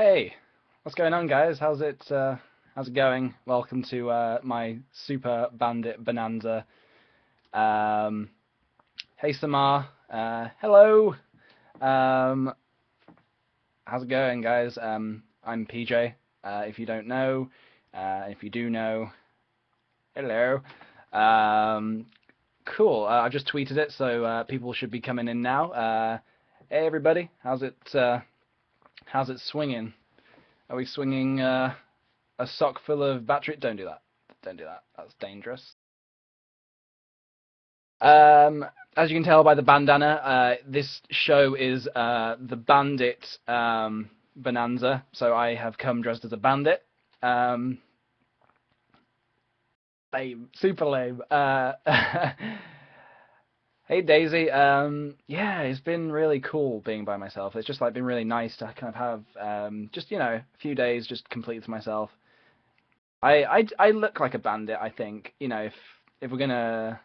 Hey, what's going on, guys? How's it going? Welcome to my Super Bandit Bananza. Um, hey, Samar. Hello. Um, how's it going, guys? I'm PJ. If you don't know, if you do know, hello. Um, cool. I just tweeted it, so people should be coming in now. Hey, everybody. How's it swinging? Are we swinging a sock full of battery? Don't do that. Don't do that. That's dangerous. As you can tell by the bandana, this show is the Bandit Bananza. So I have come dressed as a bandit. Lame, super lame. Hey Daisy. Yeah, it's been really cool being by myself. It's just like been really nice to kind of have just a few days just complete to myself. I look like a bandit, I think. If we're gonna,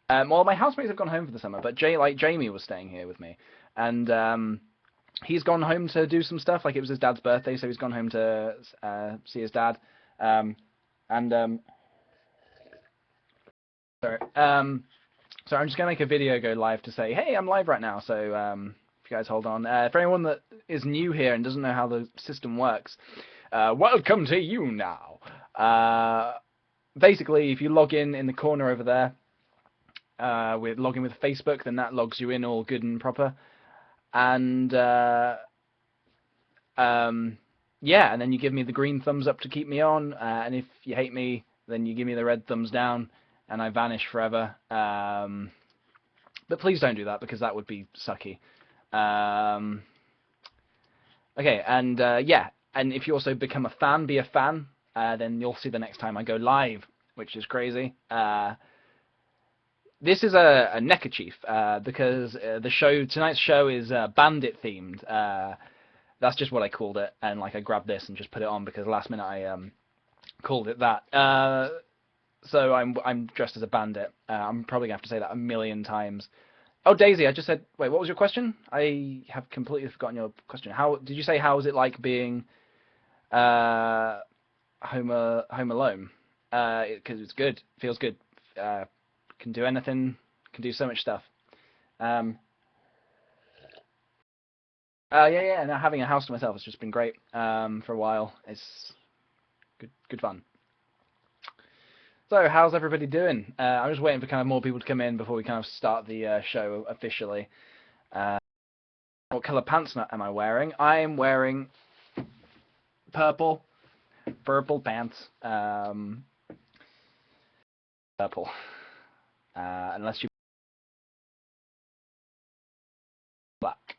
well, my housemates have gone home for the summer, but Jamie was staying here with me, and he's gone home to do some stuff. Like it was his dad's birthday, so he's gone home to see his dad. And sorry, so I'm just gonna make a video go live to say, hey, I'm live right now. So if you guys hold on, for anyone that is new here and doesn't know how the system works. Welcome to YouNow. Basically, if you log in the corner over there, with login with Facebook, then that logs you in all good and proper. And yeah, and then you give me the green thumbs up to keep me on. And if you hate me, then you give me the red thumbs down, and I vanish forever. But please don't do that because that would be sucky. Okay, and yeah. And if you also become a fan, be a fan, then you'll see the next time I go live, which is crazy. This is a neckerchief, because tonight's show is Bandit themed. That's just what I called it, and like I grabbed this and just put it on because last minute I called it that. So I'm dressed as a bandit. I'm probably gonna have to say that a million times. Oh, Daisy, I just said. Wait, what was your question? I have completely forgotten your question. How did you say? How is it like being home alone? Because it's good. Feels good. Can do anything. Can do so much stuff. Yeah. Now having a house to myself has just been great. For a while, it's good fun. So, how's everybody doing? I'm just waiting for kind of more people to come in before we kind of start the show officially. What colour pants am I wearing? I'm wearing purple pants. Purple. Unless you black.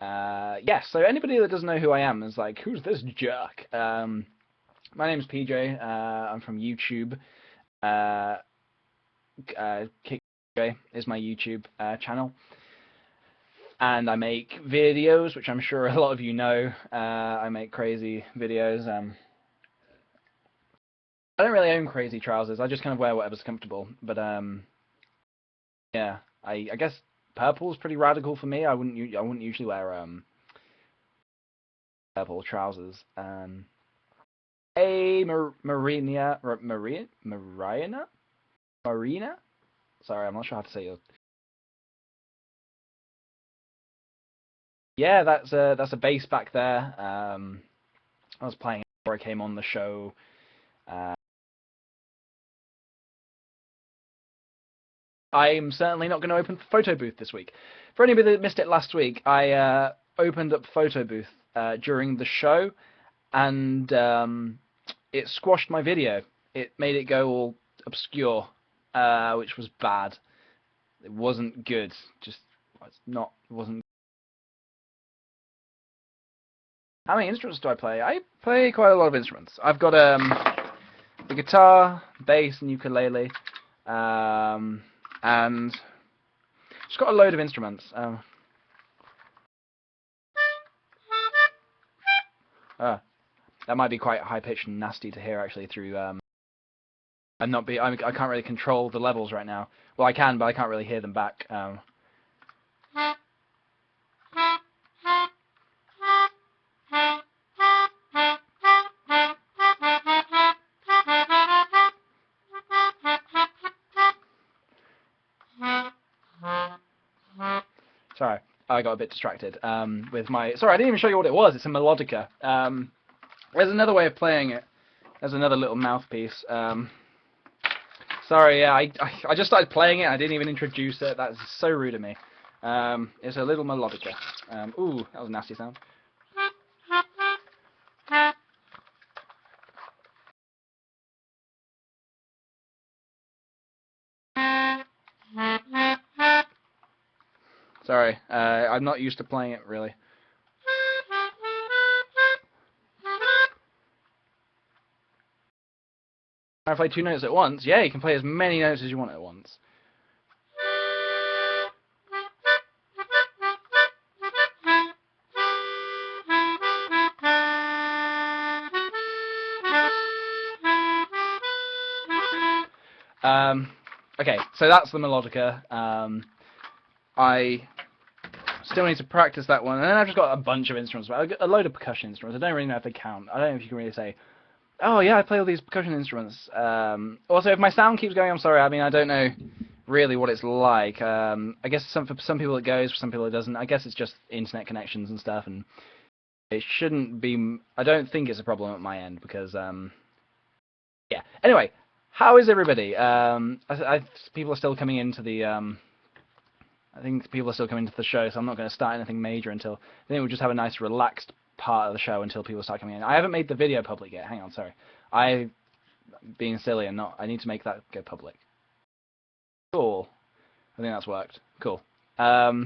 Yeah, so anybody that doesn't know who I am is like, who's this jerk? My name's PJ. I'm from YouTube. KickThePj is my YouTube channel. And I make videos, which I'm sure a lot of you know. I make crazy videos. I don't really own crazy trousers. I just kind of wear whatever's comfortable. But yeah, I guess purple's pretty radical for me. I wouldn't usually wear purple trousers. Hey, Marina. Sorry, I'm not sure how to say it. Yeah, that's a bass back there. I was playing before I came on the show. I'm certainly not going to open Photo Booth this week. For anybody that missed it last week, I opened up Photo Booth during the show, and it squashed my video. It made it go all obscure, which was bad. It wasn't good. Wasn't. How many instruments do I play? I play quite a lot of instruments. I've got the guitar, bass, and ukulele, and just got a load of instruments. That might be quite high pitched and nasty to hear actually through. I can't really control the levels right now. Well, I can, but I can't really hear them back. I got a bit distracted with my. Sorry, I didn't even show you what it was. It's a melodica. There's another way of playing it. There's another little mouthpiece. Sorry, yeah, I just started playing it. I didn't even introduce it. That's so rude of me. It's a little melodica. Ooh, that was a nasty sound. Sorry, I'm not used to playing it really. Can I play 2 notes at once? Yeah, you can play as many notes as you want at once. Okay, so that's the melodica. I still need to practice that one, and then I've just got a bunch of instruments. I've got a load of percussion instruments. I don't really know if they count. I don't know if you can really say, oh yeah, I play all these percussion instruments. Also, if my sound keeps going, I'm sorry. I mean, I don't know really what it's like. I guess for some people it goes, for some people it doesn't. I guess it's just internet connections and stuff, and it shouldn't be. I don't think it's a problem at my end because yeah. Anyway, how is everybody? People are still coming into the. I think people are still coming to the show, so I'm not going to start anything major until. I think we'll just have a nice relaxed part of the show until people start coming in. I haven't made the video public yet. Hang on, sorry. Being silly and not. I need to make that go public. Cool. I think that's worked. Cool. Yeah,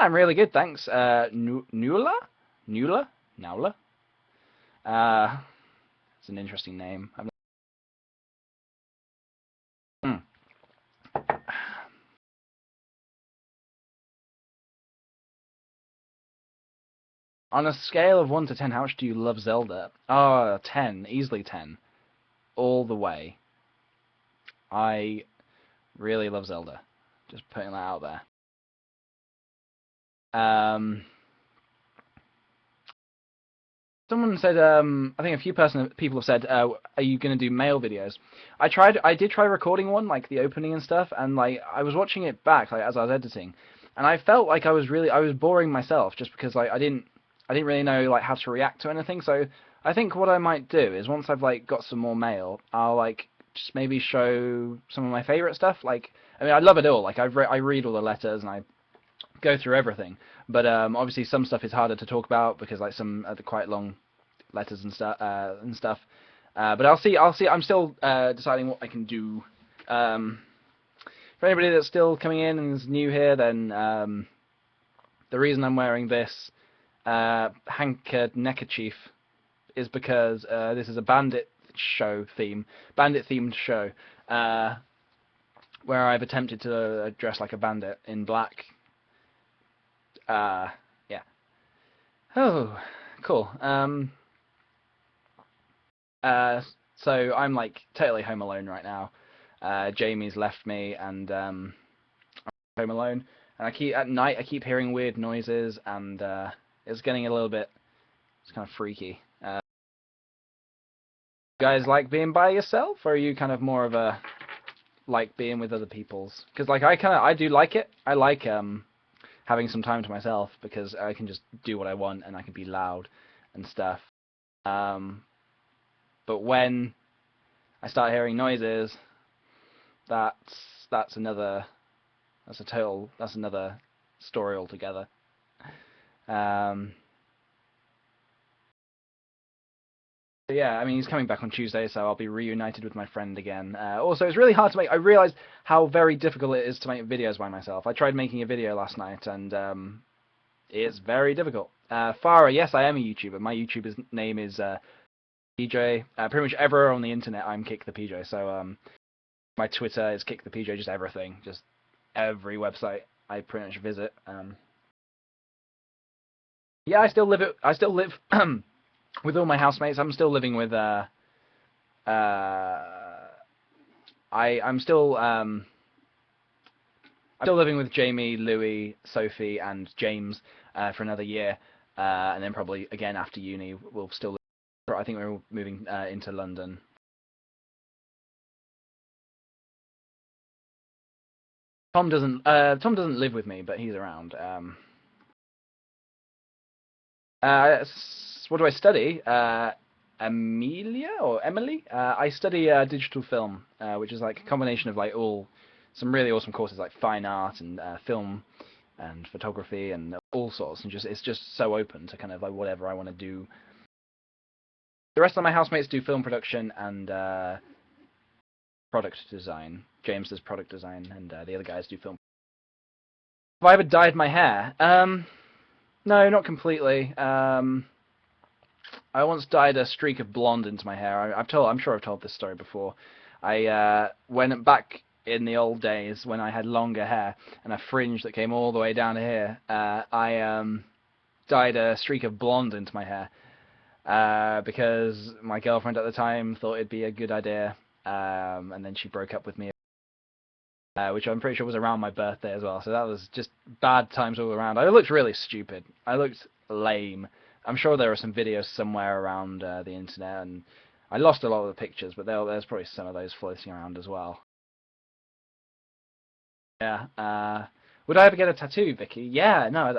I'm really good, thanks. Nula? Naula? It's an interesting name. On a scale of 1 to 10, how much do you love Zelda? Oh, 10. Easily 10. All the way. I really love Zelda. Just putting that out there. Someone said, I think a few people have said, are you going to do male videos? I did try recording one, like the opening and stuff, and like I was watching it back, like as I was editing, and I felt like I was boring myself just because like I didn't really know like how to react to anything. So I think what I might do is once I've like got some more mail, I'll like just maybe show some of my favorite stuff. Like I mean, I love it all. Like I read all the letters and I go through everything. But obviously some stuff is harder to talk about because like some are quite long letters and stuff. But I'll see. I'm still deciding what I can do. For anybody that's still coming in and is new here, then the reason I'm wearing this neckerchief is because this is a Bandit themed show, where I've attempted to dress like a bandit in black. Yeah. Oh, cool. So I'm like totally home alone right now. Jamie's left me, and I'm home alone. And at night I keep hearing weird noises, and it's getting a little bit. It's kind of freaky. You guys like being by yourself, or are you kind of more of a like being with other people's? Because like I do like it. I like having some time to myself because I can just do what I want and I can be loud and stuff. But when I start hearing noises, that's another story altogether. Yeah, I mean, he's coming back on Tuesday, so I'll be reunited with my friend again. Also, it's really hard to make. I realized how very difficult it is to make videos by myself. I tried making a video last night, and it's very difficult. Farah, yes, I am a YouTuber. My YouTuber's name is PJ. Pretty much everywhere on the internet, I'm KickThePj. So my Twitter is KickThePj, just everything, just every website I pretty much visit. Yeah, I still live with all my housemates. I'm still living with I'm still living with Jamie, Louis, Sophie, and James for another year, and then probably again after uni we'll still. I think we're moving into London. Tom doesn't live with me, but he's around. What do I study? Amelia or Emily? I study digital film, which is like a combination of like all some really awesome courses like fine art and film and photography and all sorts, and just it's just so open to kind of like whatever I want to do. The rest of my housemates do film production and product design. James does product design, and the other guys do film. Have I ever dyed my hair? No, not completely. I once dyed a streak of blonde into my hair. I'm sure I've told this story before. I went back in the old days when I had longer hair and a fringe that came all the way down to here. I dyed a streak of blonde into my hair because my girlfriend at the time thought it'd be a good idea, and then she broke up with me, which I'm pretty sure was around my birthday as well. So that was just bad times all around. I looked really stupid. I looked lame. I'm sure there are some videos somewhere around the internet, and I lost a lot of the pictures, but there's probably some of those floating around as well. Yeah. Would I ever get a tattoo, Vicky? Yeah. No.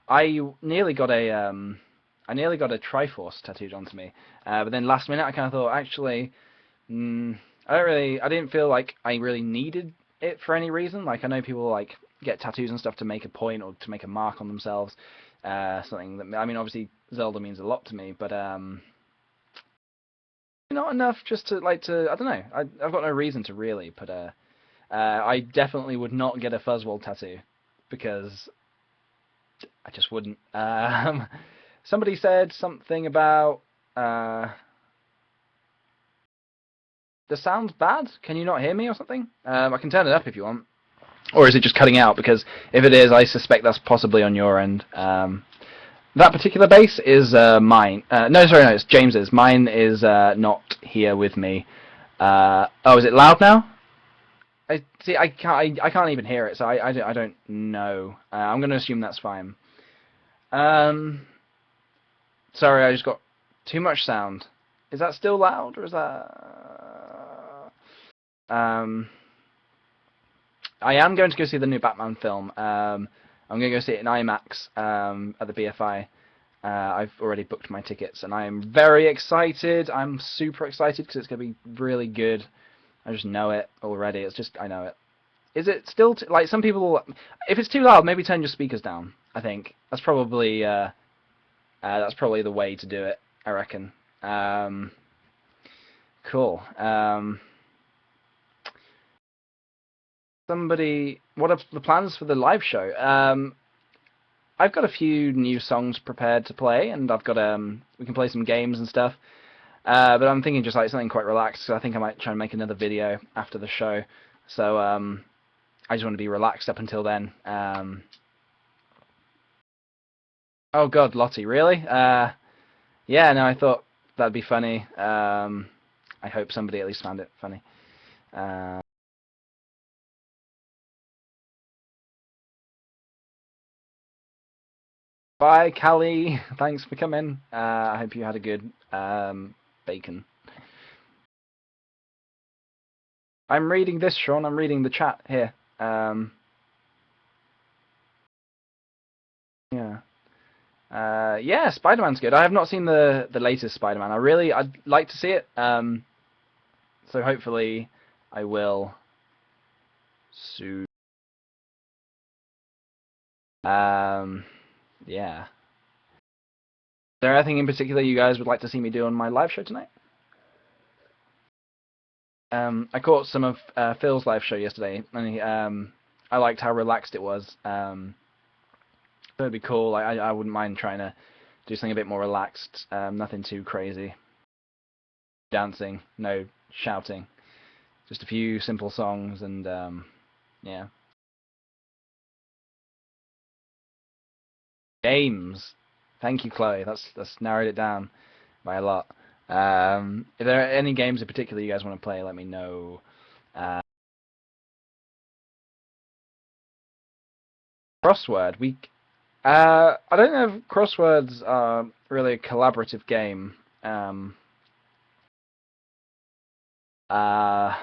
I nearly got a Triforce tattooed onto me, but then last minute I kind of thought, actually, I didn't feel like I really needed it for any reason. Like I know people like get tattoos and stuff to make a point or to make a mark on themselves. Something that I mean, obviously Zelda means a lot to me, but not enough just to like to. I don't know. I've got no reason to really, but I definitely would not get a Fuzzwall tattoo because I just wouldn't. Somebody said something about the sound's bad. Can you not hear me or something? I can turn it up if you want. Or is it just cutting out? Because if it is, I suspect that's possibly on your end. That particular bass is mine. No, sorry, no, it's James's. Mine is not here with me. Oh, is it loud now? I see. I can't even hear it, so I don't know. I'm going to assume that's fine. Sorry, I just got too much sound. Is that still loud, or is that? I am going to go see the new Batman film. I'm going to go see it in IMAX at the BFI. I've already booked my tickets, and I am very excited. I'm super excited because it's going to be really good. I just know it already. It's just I know it. Is it still like some people? If it's too loud, maybe turn your speakers down. I think that's probably the way to do it. I reckon. Cool. What are the plans for the live show? I've got a few new songs prepared to play, and I've got we can play some games and stuff. But I'm thinking just like something quite relaxed. So I think I might try and make another video after the show. So I just want to be relaxed up until then. Oh God, Lottie, really? Yeah, no, I thought that'd be funny. I hope somebody at least found it funny. Bye, Callie. Thanks for coming. I hope you had a good bacon. I'm reading this, Sean. I'm reading the chat here. Yeah. Yeah, Spider-Man's good. I have not seen the latest Spider-Man. I'd like to see it. So hopefully I will soon. Yeah. Is there anything in particular you guys would like to see me do on my live show tonight? I caught some of Phil's live show yesterday, and I liked how relaxed it was. It'd be cool. I wouldn't mind trying to do something a bit more relaxed. Nothing too crazy. Dancing, no shouting. Just a few simple songs, and yeah. Games. Thank you, Chloe. That's narrowed it down by a lot. If there are any games in particular you guys want to play, let me know. Crossword. I don't know if crosswords are really a collaborative game. Uh,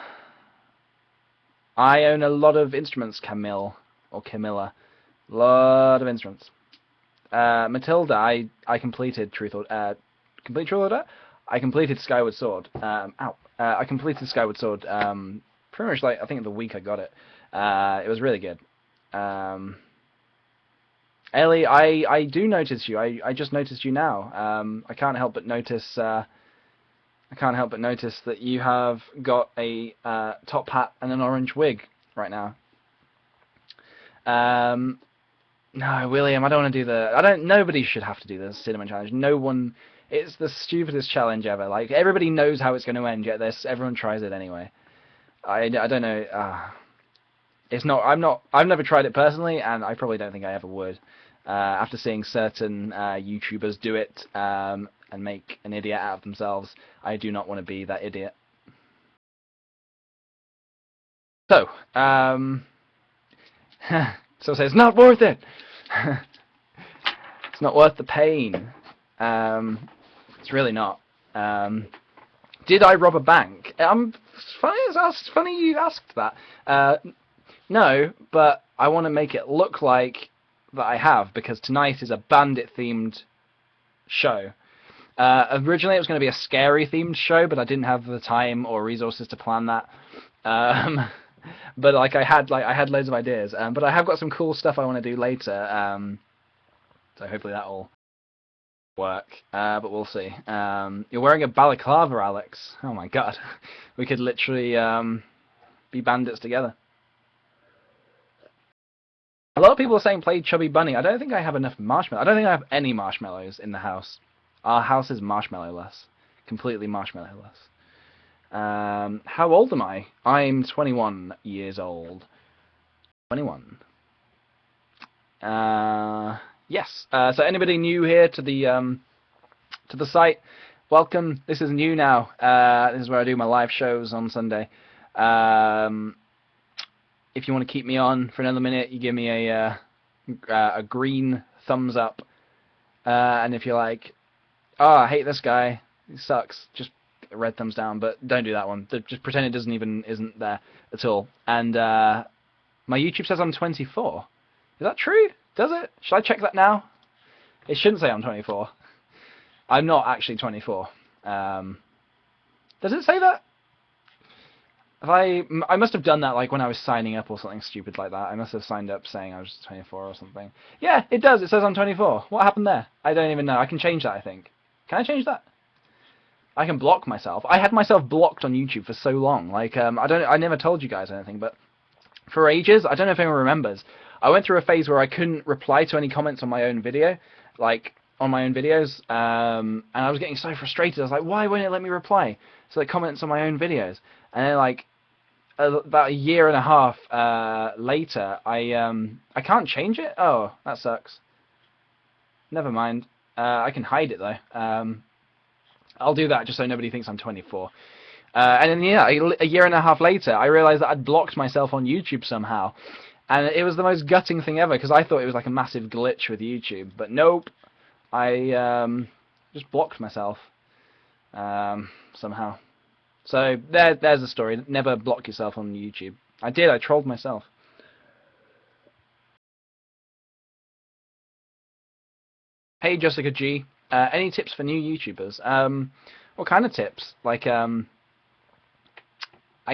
I own a lot of instruments, Camille, or Camilla. Lot of instruments. Matilda, I completed Truth or complete Truth Order. I completed Skyward Sword. I completed Skyward Sword. Pretty much like I think the week I got it. It was really good. Ellie, I do notice you. I just noticed you now. I can't help but notice. I can't help but notice that you have got a top hat and an orange wig right now. No, William, I don't want to do the. Nobody should have to do the cinnamon challenge. No one. It's the stupidest challenge ever. Like everybody knows how it's going to end, yet everyone tries it anyway. I don't know. It's not. I've never tried it personally, and I probably don't think I ever would. After seeing certain YouTubers do it and make an idiot out of themselves, I do not want to be that idiot. So, so say it's not worth it. It's not worth the pain. It's really not. Did I rob a bank? Funny you asked that. No, but I want to make it look like that I have, because tonight is a Bandit-themed show. Originally it was going to be a scary-themed show, but I didn't have the time or resources to plan that. But like I had loads of ideas. But I have got some cool stuff I want to do later. So hopefully that'll work. But we'll see. You're wearing a balaclava, Alex. Oh my god, we could literally be bandits together. A lot of people are saying play Chubby Bunny. I don't think I have enough marshmallows. I don't think I have any marshmallows in the house. Our house is marshmallow-less. Completely marshmallow-less. How old am I? I'm 21 years old. 21. Yes. So anybody new here to the site, welcome. This is YouNow. This is where I do my live shows on Sunday. If you want to keep me on for another minute, you give me a green thumbs up. And if you're like, oh, I hate this guy, he sucks, just a red thumbs down. But don't do that one. Just pretend it isn't there at all. And my YouTube says I'm 24. Is that true? Does it? Should I check that now? It shouldn't say I'm 24. I'm not actually 24. Does it say that? I must have done that like when I was signing up or something stupid like that. I must have signed up saying I was 24 or something. Yeah, it does. It says I'm 24. What happened there? I don't even know. I can change that, I think. Can I change that? I can block myself. I had myself blocked on YouTube for so long. Like I never told you guys anything, but for ages, I don't know if anyone remembers, I went through a phase where I couldn't reply to any comments on my own video, like on my own videos, and I was getting so frustrated. I was like, why won't it let me reply to the comments on my own videos? And then like about a year and a half later, I can't change it. Oh, that sucks. Never mind. I can hide it though. I'll do that just so nobody thinks I'm 24. And then yeah, a year and a half later, I realized that I'd blocked myself on YouTube somehow, and it was the most gutting thing ever because I thought it was like a massive glitch with YouTube, but nope. I just blocked myself somehow. So there's the story. Never block yourself on YouTube. I did. I trolled myself. Hey Jessica G. Any tips for new YouTubers? What kind of tips? Like I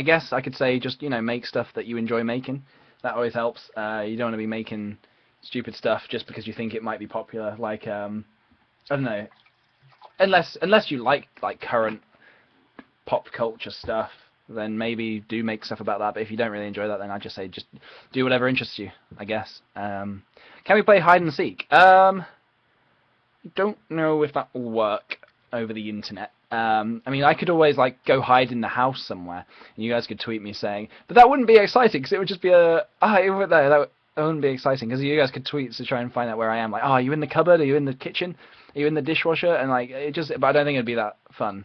guess I could say just make stuff that you enjoy making. That always helps. You don't want to be making stupid stuff just because you think it might be popular. Like I don't know. Unless you like current pop culture stuff, then maybe do make stuff about that. But if you don't really enjoy that, then I'd just say just do whatever interests you, I guess. Can we play hide and seek? I don't know if that will work over the internet. I mean, I could always go hide in the house somewhere, and you guys could tweet me saying, but that wouldn't be exciting because it would just be that wouldn't be exciting because you guys could tweet to try and find out where I am. Like, oh, are you in the cupboard? Are you in the kitchen? Are you in the dishwasher? And but I don't think it'd be that fun,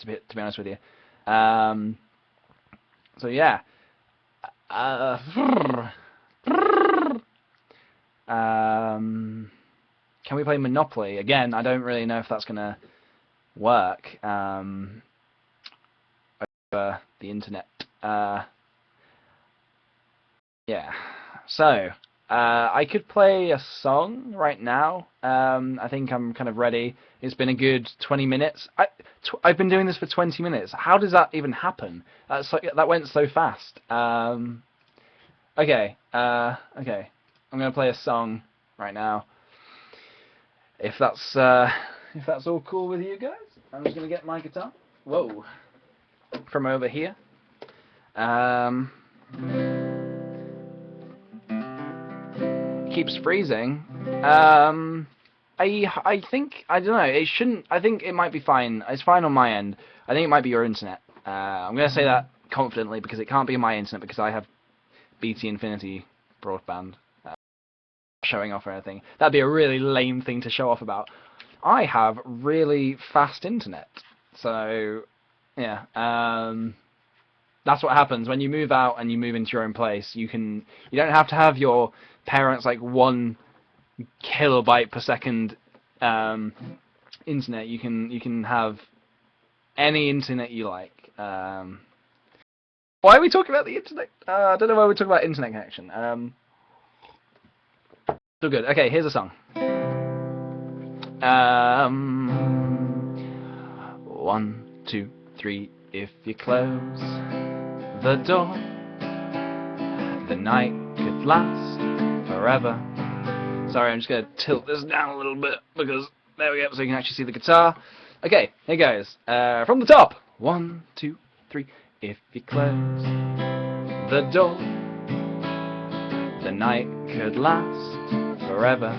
to be honest with you. So yeah. Can we play Monopoly again? I don't really know if that's gonna work over the internet. Yeah. So, I could play a song right now. I think I'm kind of ready. It's been a good 20 minutes. I've been doing this for 20 minutes. How does that even happen? That went so fast. Okay. Okay. I'm gonna play a song right now. If that's all cool with you guys, I'm just gonna get my guitar. Whoa. From over here. Um. Keeps freezing. I think I don't know. It shouldn't. I think it might be fine. It's fine on my end. I think it might be your internet. I'm gonna say that confidently because it can't be my internet because I have BT Infinity broadband. Showing off or anything. That'd be a really lame thing to show off about. I have really fast internet. So yeah. That's what happens when you move out and you move into your own place. You don't have to have your parents like 1 kilobyte per second internet. You can have any internet you like. Why are we talking about the internet? I don't know why we're talking about internet connection. Still good. Okay, here's a song. 1, 2, 3. If you close the door, the night could last forever. Sorry, I'm just going to tilt this down a little bit because there we go, so you can actually see the guitar. Okay, here goes. From the top. 1, 2, 3. If you close the door, the night could last forever.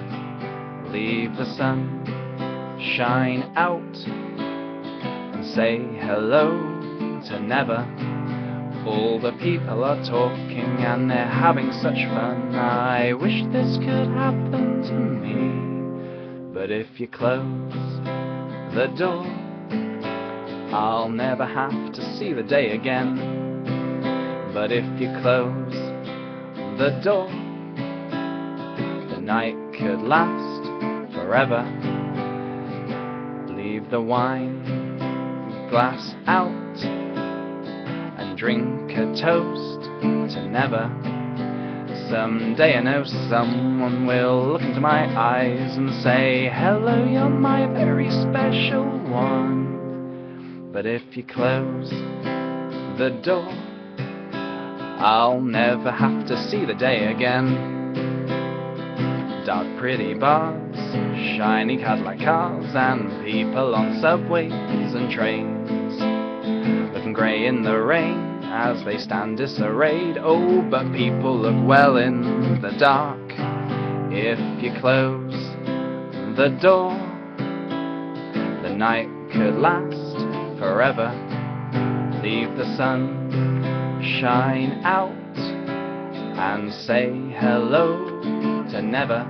Leave the sun shine out and say hello to never. All the people are talking and they're having such fun. I wish this could happen to me. But if you close the door, I'll never have to see the day again. But if you close the door, the night could last forever. Leave the wine glass out and drink a toast to never. Someday I know someone will look into my eyes and say, hello, you're my very special one. But if you close the door, I'll never have to see the day again. Dark pretty bars, shiny Cadillac cars, and people on subways and trains, looking grey in the rain as they stand disarrayed. Oh, but people look well in the dark. If you close the door, the night could last forever. Leave the sun shine out and say hello to never.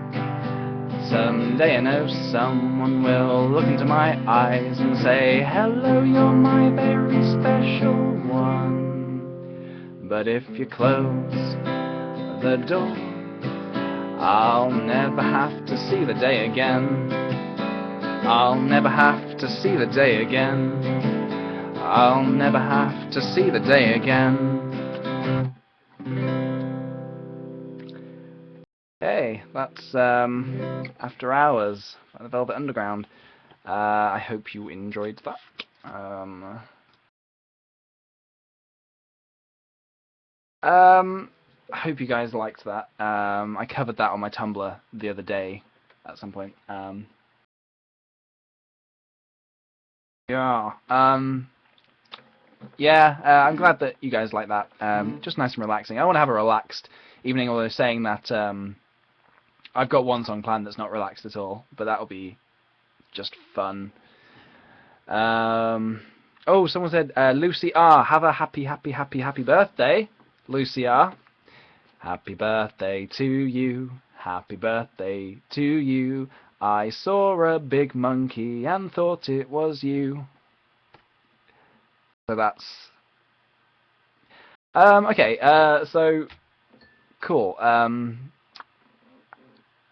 Someday I know someone will look into my eyes and say, hello, you're my very special one. But if you close the door, I'll never have to see the day again. I'll never have to see the day again. I'll never have to see the day again. Hey, that's After Hours by the Velvet Underground. I hope you enjoyed that. I hope you guys liked that. I covered that on my Tumblr the other day at some point. Yeah. Yeah, I'm glad that you guys like that. Just nice and relaxing. I want to have a relaxed evening, although saying that I've got one song planned that's not relaxed at all, but that'll be just fun. Oh, someone said, Lucy R, have a happy birthday, Lucy R. Happy birthday to you, happy birthday to you. I saw a big monkey and thought it was you. So that's... okay, so... Cool.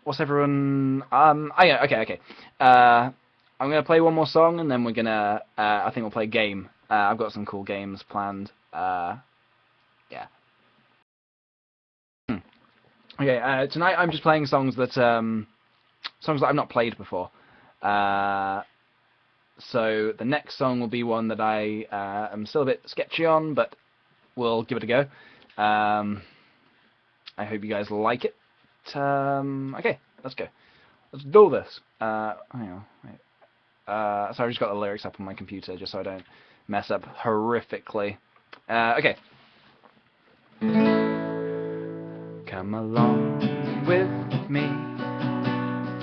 What's everyone... oh yeah, okay. I'm gonna play one more song and then we're gonna... I think we'll play a game. I've got some cool games planned. Yeah. Okay, tonight I'm just playing songs that I've not played before. So the next song will be one that I am still a bit sketchy on, but we'll give it a go. I hope you guys like it. Okay, let's go. Let's do this. Hang on, wait. So I just got the lyrics up on my computer just so I don't mess up horrifically. Okay. Come along with me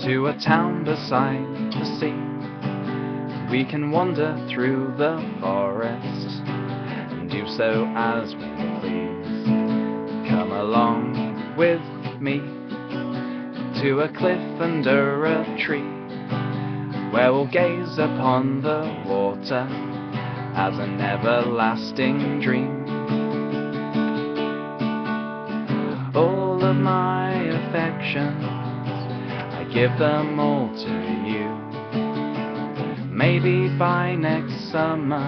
to a town beside the sea. We can wander through the forest and do so as we please. Come along with me to a cliff under a tree, where we'll gaze upon the water as an everlasting dream. All of my affections, I give them all to you. Maybe by next summer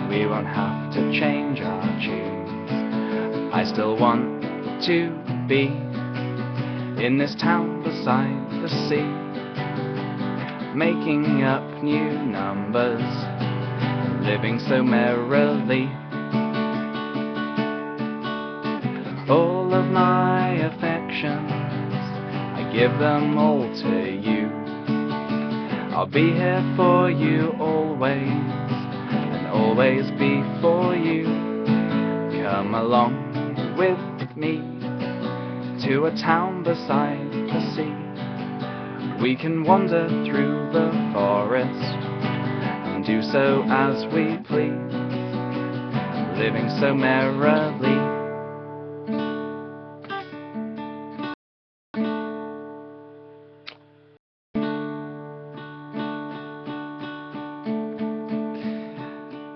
we won't have to change our tunes. I still want to be in this town beside the sea, making up new numbers, living so merrily. All of my affections, I give them all to you. I'll be here for you always, and always be for you. Come along with me to a town beside the sea. We can wander through the forest and do so as we please, living so merrily.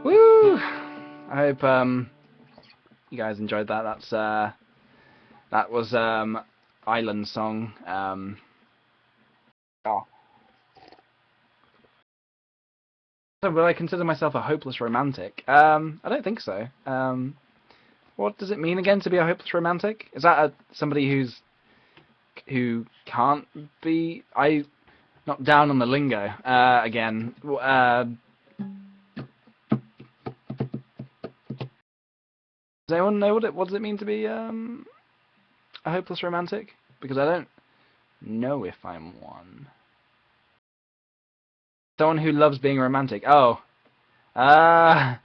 Woo! I hope you guys enjoyed that. That was Island Song. Oh. So will I consider myself a hopeless romantic? I don't think so. What does it mean again to be a hopeless romantic? Is that somebody who can't be? I not down on the lingo again. Does anyone know what does it mean to be a hopeless romantic? Because I don't know if I'm one. Someone who loves being romantic. Oh, I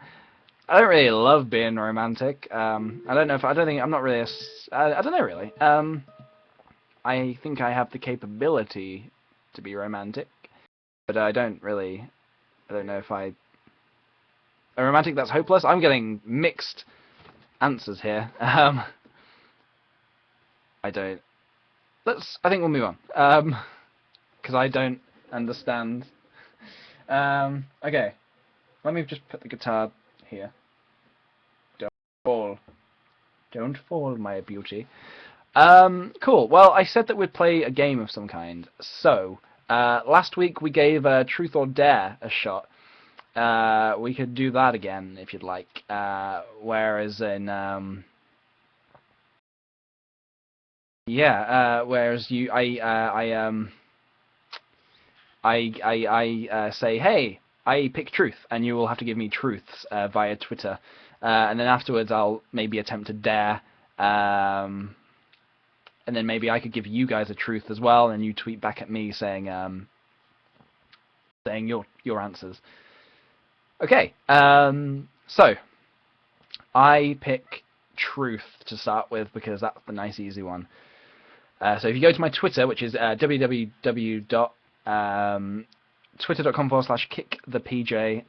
don't really love being romantic. I don't know if I don't think I'm not really I don't know really. I think I have the capability to be romantic, but I don't know if a romantic that's hopeless. I'm getting mixed answers here. I don't. I think we'll move on. Because I don't understand. Okay. Let me just put the guitar here. Don't fall. Don't fall, my beauty. Cool. Well, I said that we'd play a game of some kind. So, last week we gave Truth or Dare a shot. We could do that again if you'd like. Whereas in whereas I say, hey, I pick truth, and you will have to give me truths via Twitter, and then afterwards I'll maybe attempt to dare, and then maybe I could give you guys a truth as well, and you tweet back at me saying your answers. Okay, so I pick truth to start with because that's the nice easy one. So if you go to my Twitter, which is www.twitter.com/KickThePj,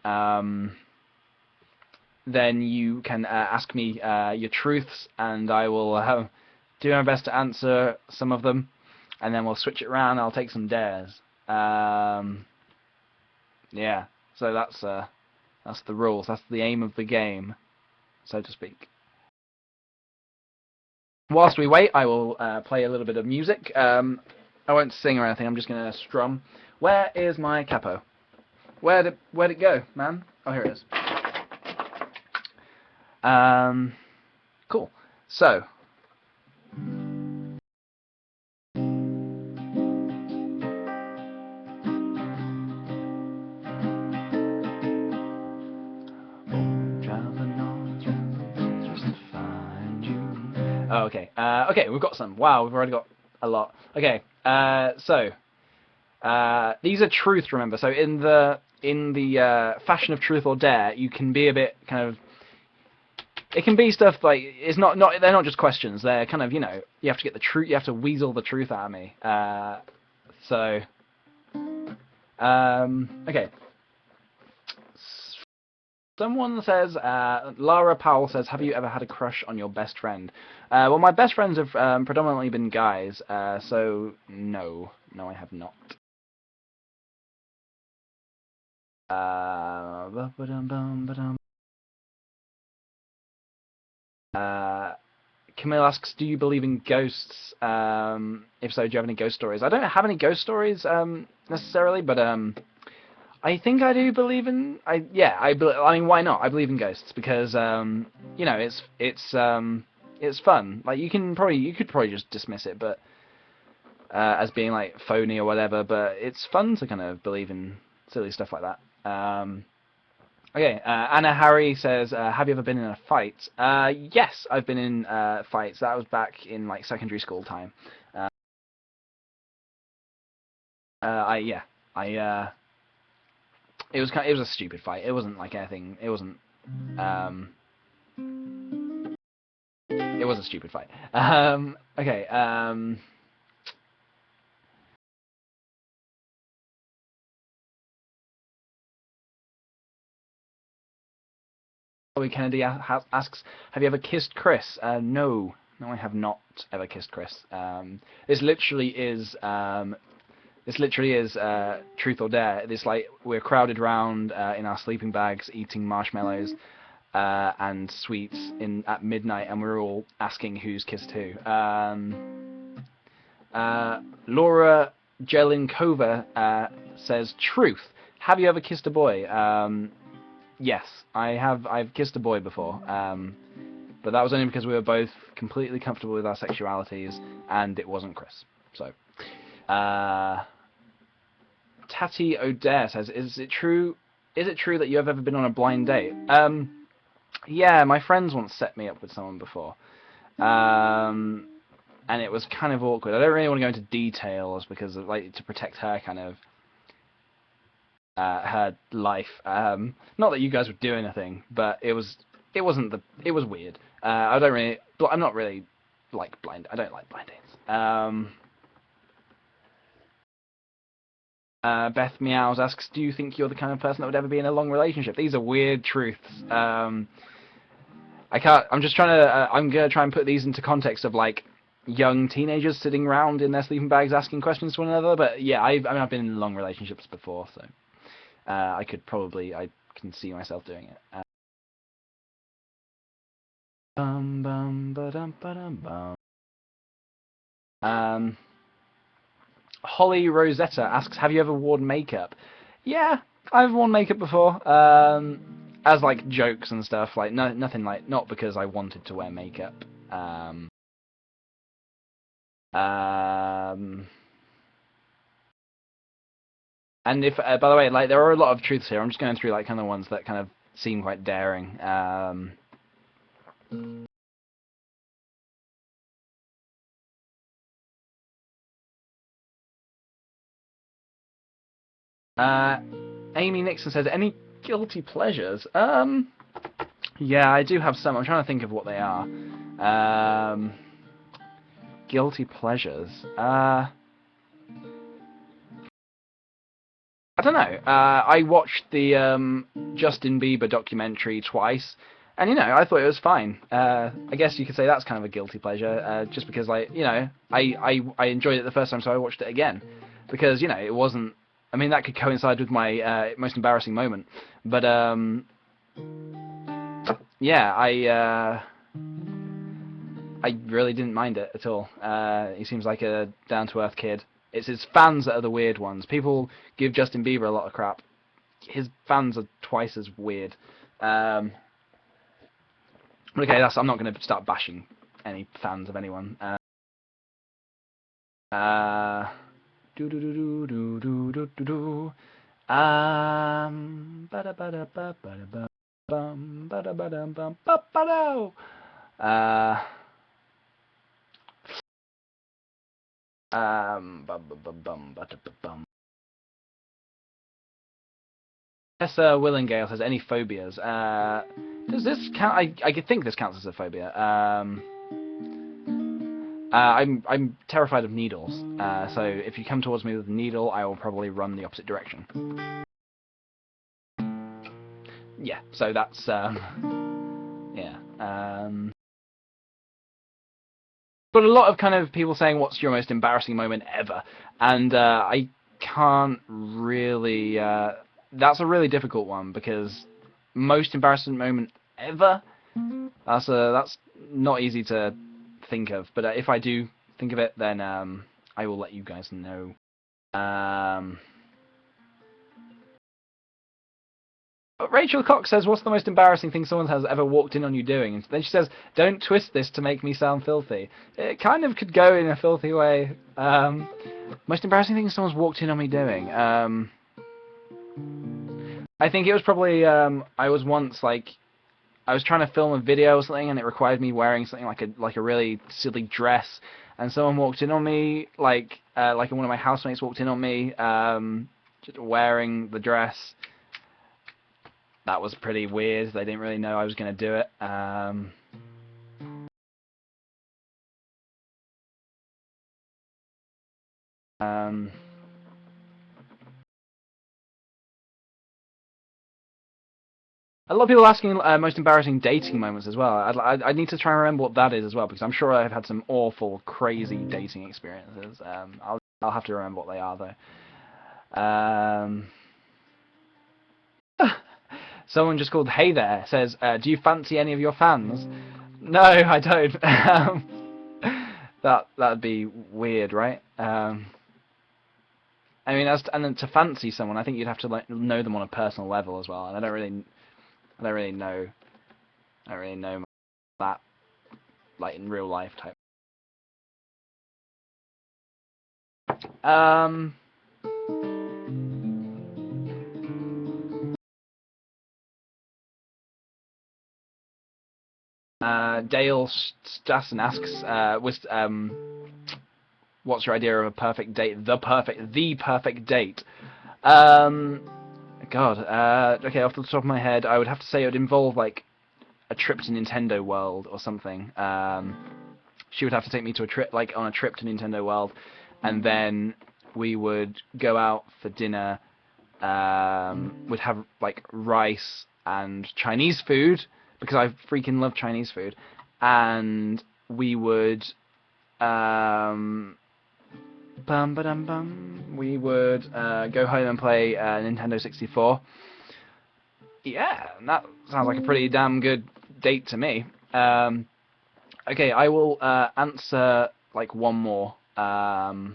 then you can ask me your truths, and I will do my best to answer some of them, and then we'll switch it around. I'll take some dares. Yeah, so that's the rules. That's the aim of the game, so to speak. Whilst we wait, I will play a little bit of music. I won't sing or anything. I'm just going to strum. Where is my capo? Where'd it go, man? Oh, here it is. Cool. So, Oh, okay. Okay, we've got some. Wow, we've already got a lot. Okay. So these are truth. Remember, so in the fashion of truth or dare, you can be a bit kind of. It can be stuff like it's not they're not just questions. They're kind of, you know, you have to get the truth. You have to weasel the truth out of me. So okay. Someone says, Lara Powell says, have you ever had a crush on your best friend? Well, my best friends have predominantly been guys, so no, I have not. Camille asks, do you believe in ghosts? If so, do you have any ghost stories? I don't have any ghost stories necessarily, but I think I do believe in. I mean, why not? I believe in ghosts because you know, it's fun. Like you could probably just dismiss it, but as being like phony or whatever. But it's fun to kind of believe in silly stuff like that. Okay, Anna Harry says, have you ever been in a fight? Yes, I've been in fights. That was back in like secondary school time. It was it was a stupid fight. It wasn't like anything. It wasn't. It was a stupid fight. Okay. Kennedy asks, have you ever kissed Chris? No, I have not ever kissed Chris. This literally is truth or dare. This like we're crowded round in our sleeping bags, eating marshmallows and sweets at midnight, and we're all asking who's kissed who. Laura Jelinkova says, truth. Have you ever kissed a boy? Yes, I have. I've kissed a boy before, but that was only because we were both completely comfortable with our sexualities, and it wasn't Chris. So, Tati O'Dare says, "Is it true? Is it true that you have ever been on a blind date?" Yeah, my friends once set me up with someone before, and it was kind of awkward. I don't really want to go into details because of, like, to protect her kind of. Her life. Not that you guys would do anything, but it was weird. I'm not really like blind. I don't like blind dates. Beth Meows asks, do you think you're the kind of person that would ever be in a long relationship? These are weird truths. I can't. I'm just trying to. I'm gonna try and put these into context of like young teenagers sitting around in their sleeping bags asking questions to one another. But yeah, I've been in long relationships before, so. I can see myself doing it. Holly Rosetta asks, have you ever worn makeup? Yeah, I've worn makeup before. As like jokes and stuff. Like nothing like, not because I wanted to wear makeup. And if, by the way, like there are a lot of truths here. I'm just going through like kind of ones that kind of seem quite daring. Amy Nixon says, any guilty pleasures? Yeah, I do have some. I'm trying to think of what they are. Guilty pleasures. I don't know. I watched the Justin Bieber documentary twice, and you know, I thought it was fine. I guess you could say that's kind of a guilty pleasure, just because, like, you know, I enjoyed it the first time, so I watched it again, because you know, it wasn't. I mean, that could coincide with my most embarrassing moment, but yeah, I really didn't mind it at all. He seems like a down-to-earth kid. It's his fans that are the weird ones. People give Justin Bieber a lot of crap. His fans are twice as weird. Okay, I'm not going to start bashing any fans of anyone. Do do do do do do do do do. Bada bada ba bada bum bada bada bum ba bada. Professor Willingale says, any phobias? Does this count? I think this counts as a phobia. I'm terrified of needles. So if you come towards me with a needle, I will probably run the opposite direction. Yeah. So that's yeah. But a lot of kind of people saying, what's your most embarrassing moment ever? And I can't really... that's a really difficult one, because most embarrassing moment ever? That's not easy to think of. But if I do think of it, then I will let you guys know. Rachel Cox says, what's the most embarrassing thing someone has ever walked in on you doing? And then she says, don't twist this to make me sound filthy. It kind of could go in a filthy way. Most embarrassing thing someone's walked in on me doing? I think it was probably, I was once, like, I was trying to film a video or something, and it required me wearing something like a really silly dress, and someone walked in on me, like one of my housemates walked in on me, just wearing the dress. That was pretty weird. They didn't really know I was going to do it. A lot of people asking most embarrassing dating moments as well. I need to try and remember what that is as well, because I'm sure I've had some awful, crazy dating experiences. I'll have to remember what they are though. Someone just called Hey There says, do you fancy any of your fans? No, I don't. That'd be weird, right? I mean, and then to fancy someone, I think you'd have to like know them on a personal level as well, and I don't really know that, like, in real life type. Dale Stassen asks, what's your idea of a perfect date? The perfect date. God. Okay, off the top of my head, I would have to say it would involve like a trip to Nintendo World or something. She would have to take me to on a trip to Nintendo World, and then we would go out for dinner. We'd have like rice and Chinese food, because I freaking love Chinese food, and we would we would go home and play Nintendo 64. Yeah, that sounds like a pretty damn good date to me. Okay, I will answer like one more. I'll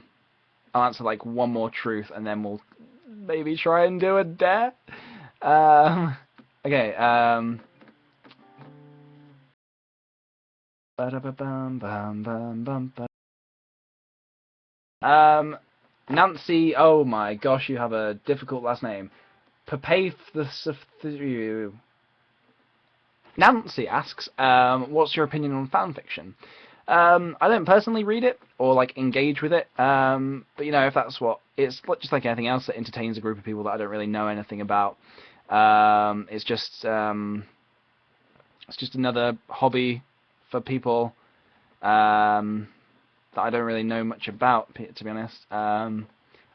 answer like one more truth, and then we'll maybe try and do a dare. Okay. Nancy. Oh my gosh, you have a difficult last name. Nancy asks, what's your opinion on fanfiction? I don't personally read it or like engage with it, but you know, if that's what it's just like anything else that entertains a group of people that I don't really know anything about. It's just another hobby for people that I don't really know much about, to be honest.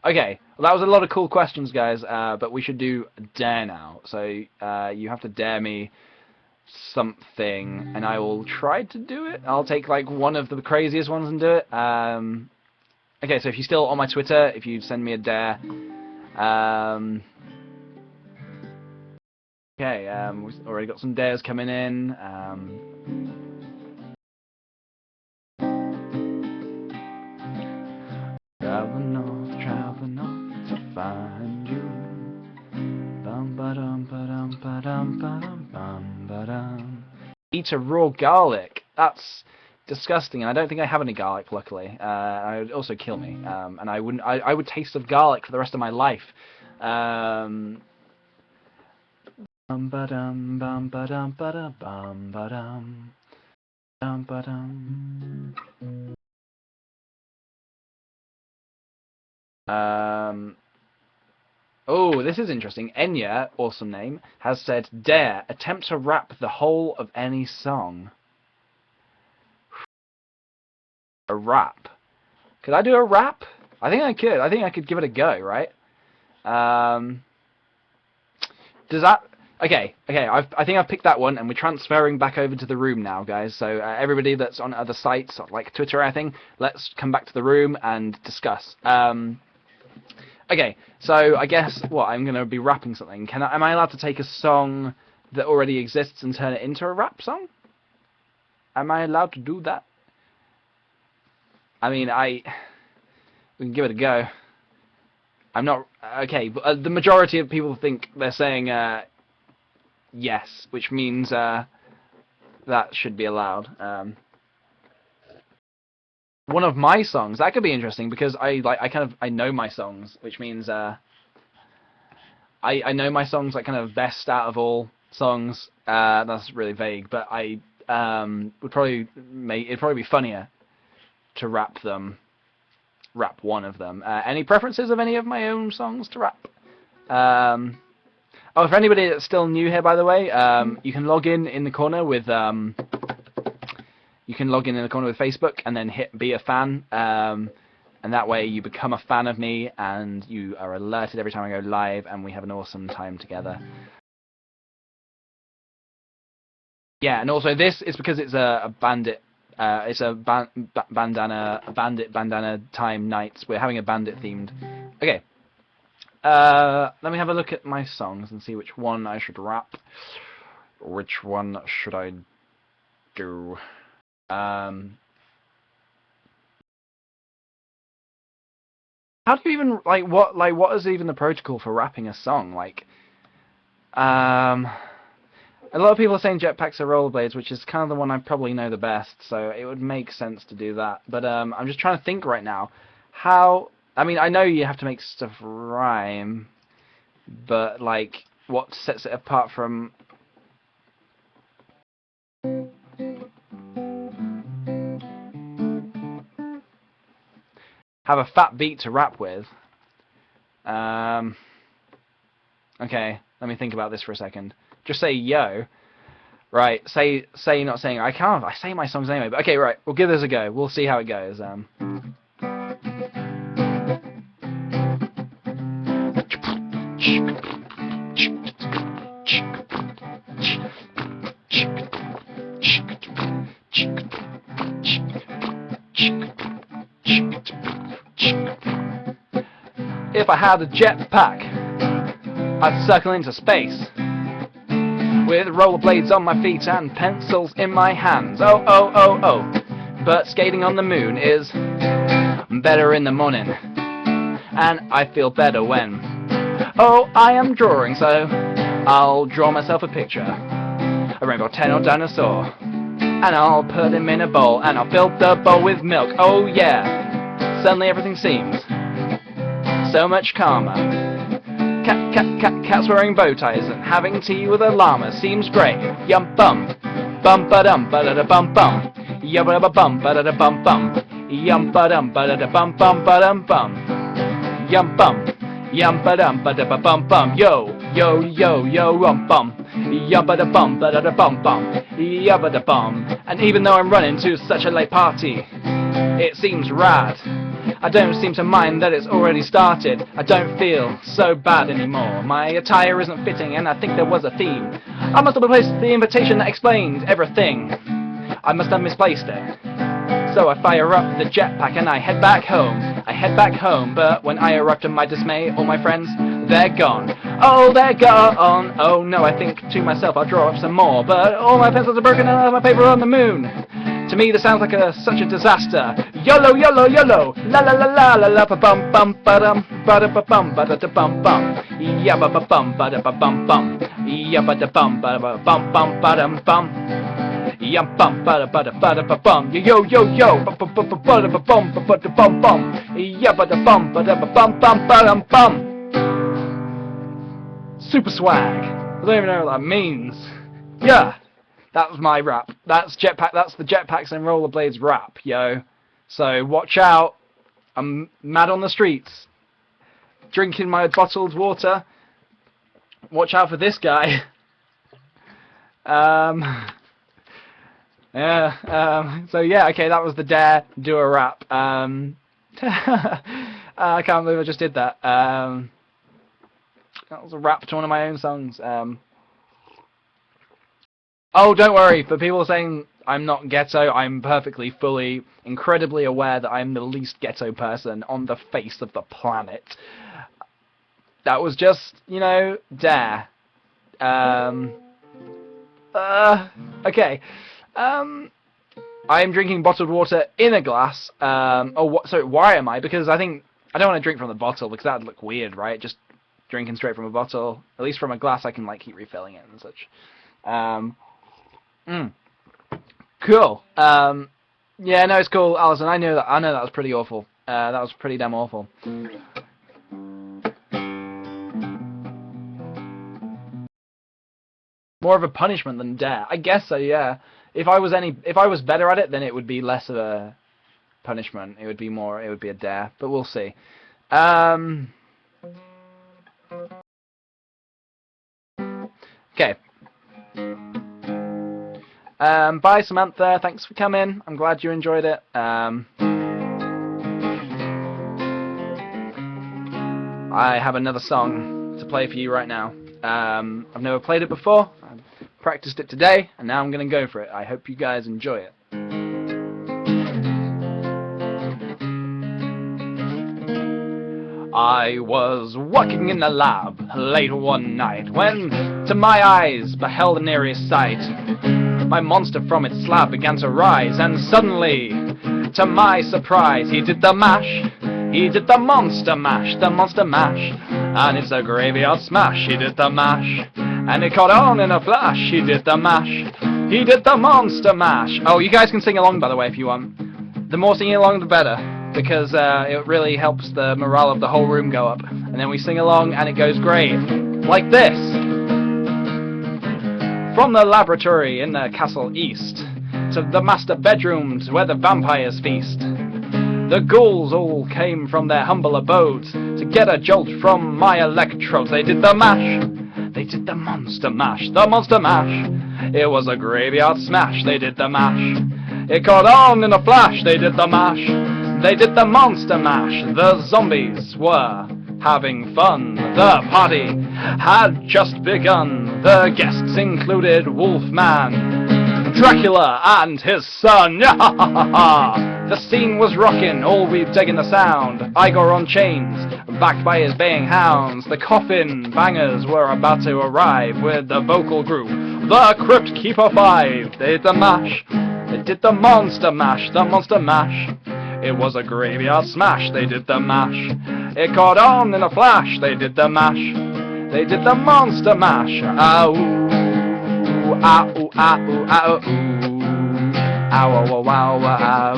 Okay, well, that was a lot of cool questions, guys, but we should do dare now. So you have to dare me something, and I will try to do it. I'll take like one of the craziest ones and do it. Okay, so if you're still on my Twitter, if you send me a dare. Okay, we've already got some dares coming in. Traveling north to find you. Bum ba dum ba dum ba dum ba dum bum ba dum. Eat a raw garlic. That's disgusting, and I don't think I have any garlic. Luckily, it would also kill me, and I wouldn't. I would taste of garlic for the rest of my life. Bum ba dum ba dum ba dum ba dum ba dum. Oh, this is interesting. Enya, awesome name, has said, "Dare attempt to rap the whole of any song." A rap. Could I do a rap? I think I could. I think I could give it a go, right? Does that... Okay, I think I've picked that one, and we're transferring back over to the room now, guys. So everybody that's on other sites, like Twitter, I think, let's come back to the room and discuss. Okay, so I guess, I'm going to be rapping something. Am I allowed to take a song that already exists and turn it into a rap song? Am I allowed to do that? I mean, we can give it a go. I'm not... Okay, but the majority of people think they're saying yes, which means that should be allowed. One of my songs, that could be interesting, because I know my songs, which means I know my songs like kind of best out of all songs. That's really vague, but I it'd probably be funnier to rap one of them. Any preferences of any of my own songs to rap? Oh, for anybody that's still new here, by the way, you can log in the corner with Facebook, and then hit be a fan, and that way you become a fan of me, and you are alerted every time I go live, and we have an awesome time together. Yeah, and also this is because it's a Bandit. It's a Bandit bandana time nights. We're having a Bandit themed. Okay. Let me have a look at my songs and see which one I should rap. Which one should I do? How do you even what is even the protocol for rapping a song? A lot of people are saying jetpacks are rollerblades, which is kind of the one I probably know the best, so it would make sense to do that. But I'm just trying to think right now how... I mean, I know you have to make stuff rhyme, but what sets it apart from... Have a fat beat to rap with. Okay, let me think about this for a second. Just say yo. Right, say you're not saying... I say my songs anyway, but okay, right, we'll give this a go. We'll see how it goes. If I had a jetpack, I'd circle into space with rollerblades on my feet and pencils in my hands. Oh, oh, oh, oh. But skating on the moon is better in the morning, and I feel better when... Oh, I am drawing, so I'll draw myself a picture. A rainbow ten or dinosaur. And I'll put him in a bowl, and I'll fill the bowl with milk. Oh yeah, suddenly everything seems so much calmer. Cats wearing bow ties and having tea with a llama seems great. Yum bum, bum ba dum ba da da bum bum. Yum ba bum ba da da bum bum. Yum ba dum ba da da bum bum ba dum bum. Yum bum, yum ba dum ba da ba bum bum. Yo yo yo yo rum bum. Yum ba da bum ba da da bum bum. Yum ba da bum. And even though I'm running to such a late party, it seems rad. I don't seem to mind that it's already started. I don't feel so bad anymore. My attire isn't fitting, and I think there was a theme. I must have replaced the invitation that explained everything. I must have misplaced it. So I fire up the jetpack and I head back home. But when I arrive to my dismay, all my friends, they're gone. Oh, they're gone. Oh no, I think to myself I'll draw up some more. But all my pencils are broken and I have my paper on the moon. To me this sounds like such a disaster. YOLO, YOLO, YOLO. La la la la la la ba bum bum ba dum ba da ba bum ba da da bum bum. Ya ba ba bum ba da ba bum bum. Ya ba da bum ba da ba bum bum ba dum bum. Yum bum ba da ba bum. Yo yo yo ba ba ba ba da ba bum ba da bum bum. Ya ba da bum ba da ba bum bum ba dum bum. Super swag. I don't even know what that means. Yeah. That was my rap. That's the jetpacks and rollerblades rap, yo. So watch out. I'm mad on the streets. drinking my bottled water. Watch out for this guy. So yeah, okay, that was the dare, do a rap. I can't believe I just did that. That was a rap to one of my own songs. Oh, don't worry, for people saying I'm not ghetto, I'm perfectly, fully, incredibly aware that I'm the least ghetto person on the face of the planet. That was just, you know, dare. Okay. I am drinking bottled water in a glass. Sorry, why am I? Because I don't want to drink from the bottle because that would look weird, right? Just drinking straight from a bottle. At least from a glass, I can like keep refilling it and such. Cool. Yeah, no, it's cool, Alison. I know that was pretty awful. That was pretty damn awful. More of a punishment than dare. I guess so, yeah. If I was better at it, then it would be less of a punishment. It would be a dare. But we'll see. Okay. Bye, Samantha. Thanks for coming. I'm glad you enjoyed it. I have another song to play for you right now. I've never played it before. I've practiced it today, and now I'm going to go for it. I hope you guys enjoy it. I was walking in the lab late one night when, to my eyes, beheld an eerie sight. My monster from its slab began to rise, and suddenly, to my surprise, he did the mash. He did the monster mash, and it's a graveyard smash. He did the mash, and it caught on in a flash. He did the mash, he did the monster mash. Oh, you guys can sing along, by the way, if you want. The more singing along, the better, because it really helps the morale of the whole room go up. And then we sing along, and it goes great, like this. From the laboratory in the castle east to the master bedrooms where the vampires feast, the ghouls all came from their humble abodes to get a jolt from my electrodes. They did the mash, they did the monster mash, It was a graveyard smash. They did the mash, it caught on in a flash. They did the mash, they did the monster mash. The zombies were having fun. The party had just begun. The guests included Wolfman, Dracula, and his son. The scene was rockin', all we've taken the sound. Igor on chains, backed by his baying hounds. The coffin bangers were about to arrive with the vocal group, the Crypt Keeper 5. They did the mash, they did the monster mash, It was a graveyard smash. They did the mash, it caught on in a flash. They did the mash, they did the monster mash. Ow, ow, ow, ow, ow, ow, ow, ow, ow.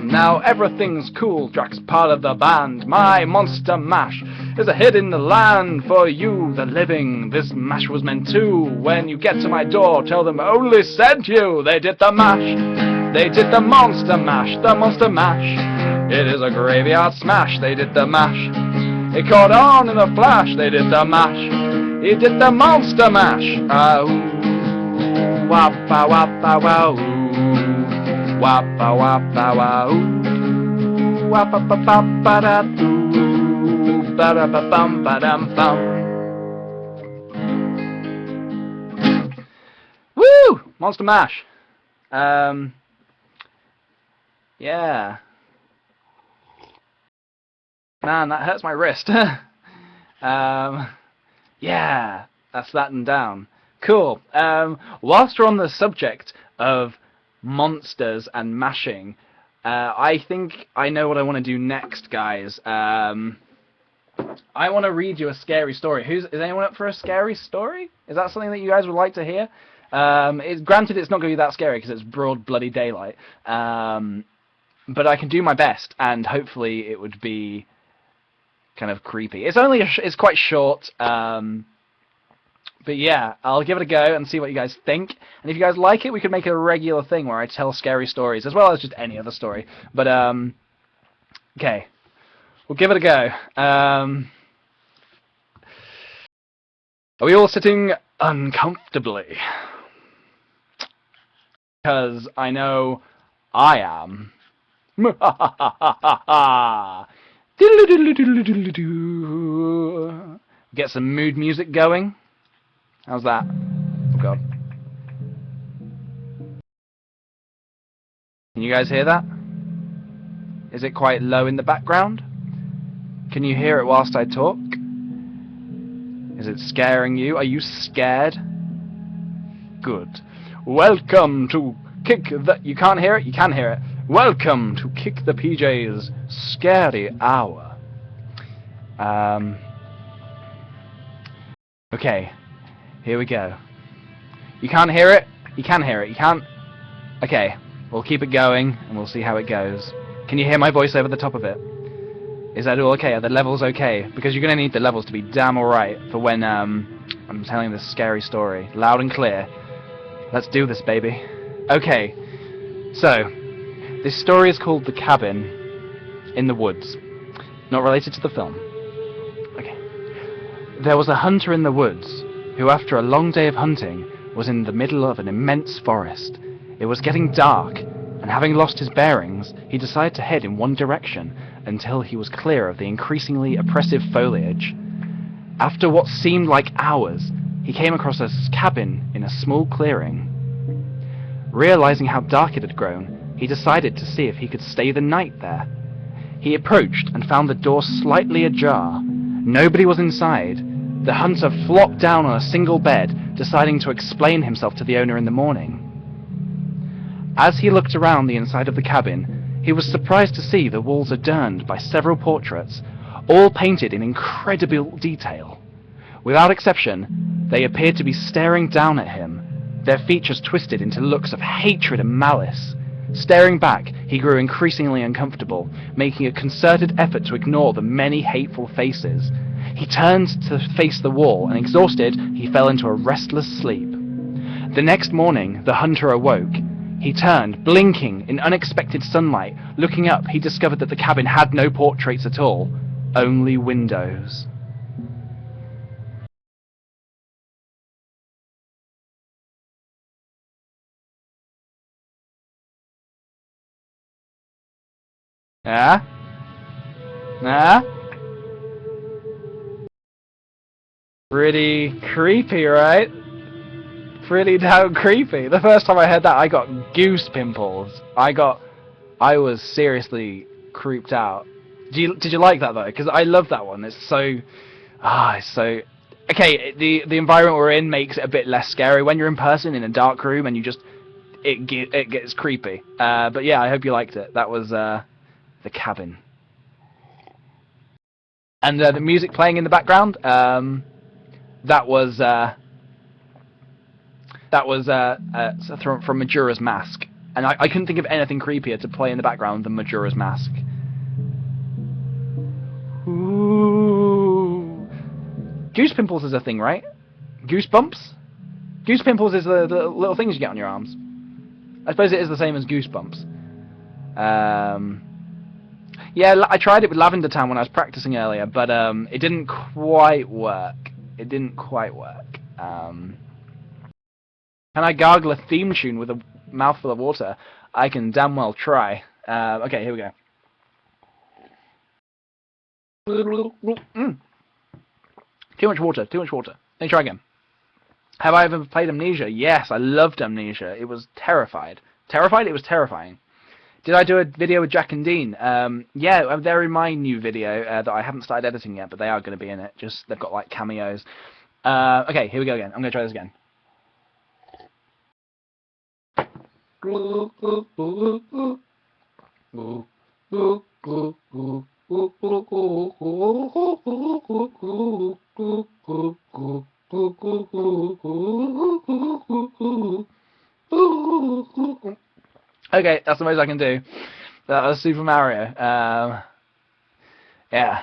Now everything's cool, Drax part of the band. My monster mash is a hit in the land. For you, the living, this mash was meant to. When you get to my door, tell them only sent you. They did the mash, they did the monster mash, It is a graveyard smash. They did the mash, it caught on in a flash. They did the mash, he did the monster mash. Wappa wappa wow, wappa wappa wow, wappa pa pa pa da doo, ba da ba bum ba dum bum. Woo! Monster mash. Yeah. Man, that hurts my wrist. Yeah, that's that and down. Cool. Whilst we're on the subject of monsters and mashing, I think I know what I want to do next, guys. I want to read you a scary story. Is anyone up for a scary story? Is that something that you guys would like to hear? Granted, it's not going to be that scary because it's broad bloody daylight. But I can do my best, and hopefully it would be kind of creepy. It's quite short. But yeah, I'll give it a go and see what you guys think. And if you guys like it, we could make it a regular thing where I tell scary stories, as well as just any other story. But, okay. We'll give it a go. Are we all sitting uncomfortably? Because I know I am. Get some mood music going. How's that? Oh god. Can you guys hear that? Is it quite low in the background? Can you hear it whilst I talk? Is it scaring you? Are you scared? Good. Welcome to Kick the... You can't hear it? You can hear it. Welcome to KickThePj's Scary Hour. Okay. Here we go. You can't hear it? You can hear it. You can't... Okay. We'll keep it going, and we'll see how it goes. Can you hear my voice over the top of it? Is that all okay? Are the levels okay? Because you're going to need the levels to be damn alright for when I'm telling this scary story. Loud and clear. Let's do this, baby. Okay. So, this story is called The Cabin in the Woods. Not related to the film. Okay. There was a hunter in the woods who, after a long day of hunting, was in the middle of an immense forest. It was getting dark, and having lost his bearings, he decided to head in one direction until he was clear of the increasingly oppressive foliage. After what seemed like hours, he came across a cabin in a small clearing. Realizing how dark it had grown, he decided to see if he could stay the night there. He approached and found the door slightly ajar. Nobody was inside. The hunter flopped down on a single bed, deciding to explain himself to the owner in the morning. As he looked around the inside of the cabin, he was surprised to see the walls adorned by several portraits, all painted in incredible detail. Without exception, they appeared to be staring down at him, their features twisted into looks of hatred and malice. Staring back, he grew increasingly uncomfortable, making a concerted effort to ignore the many hateful faces. He turned to face the wall, and exhausted, he fell into a restless sleep. The next morning, the hunter awoke. He turned, blinking in unexpected sunlight. Looking up, he discovered that the cabin had no portraits at all, only windows. Ah? Ah? Pretty creepy, right? Pretty damn creepy. The first time I heard that, I got goose pimples. I was seriously creeped out. Did you like that though? Because I love that one. It's so, it's so. Okay, the environment we're in makes it a bit less scary. When you're in person in a dark room and you just, it gets creepy. But yeah, I hope you liked it. That was The Cabin. And the music playing in the background, that was from Majora's Mask, and I couldn't think of anything creepier to play in the background than Majora's Mask. Ooh. Goose pimples is a thing, right? Goosebumps? Goose pimples is the little things you get on your arms. I suppose it is the same as goosebumps. Yeah, I tried it with Lavender Town when I was practicing earlier, but it didn't quite work. It didn't quite work. Can I gargle a theme tune with a mouthful of water? I can damn well try. Okay, here we go. Too much water, too much water. Let me try again. Have I ever played Amnesia? Yes, I loved Amnesia. It was terrified. Terrified? It was terrifying. Did I do a video with Jack and Dean? Yeah, they're in my new video that I haven't started editing yet, but they are going to be in it. Just they've got like cameos. Okay, here we go again. I'm going to try this again. Okay, that's the most I can do. That was Super Mario. Yeah.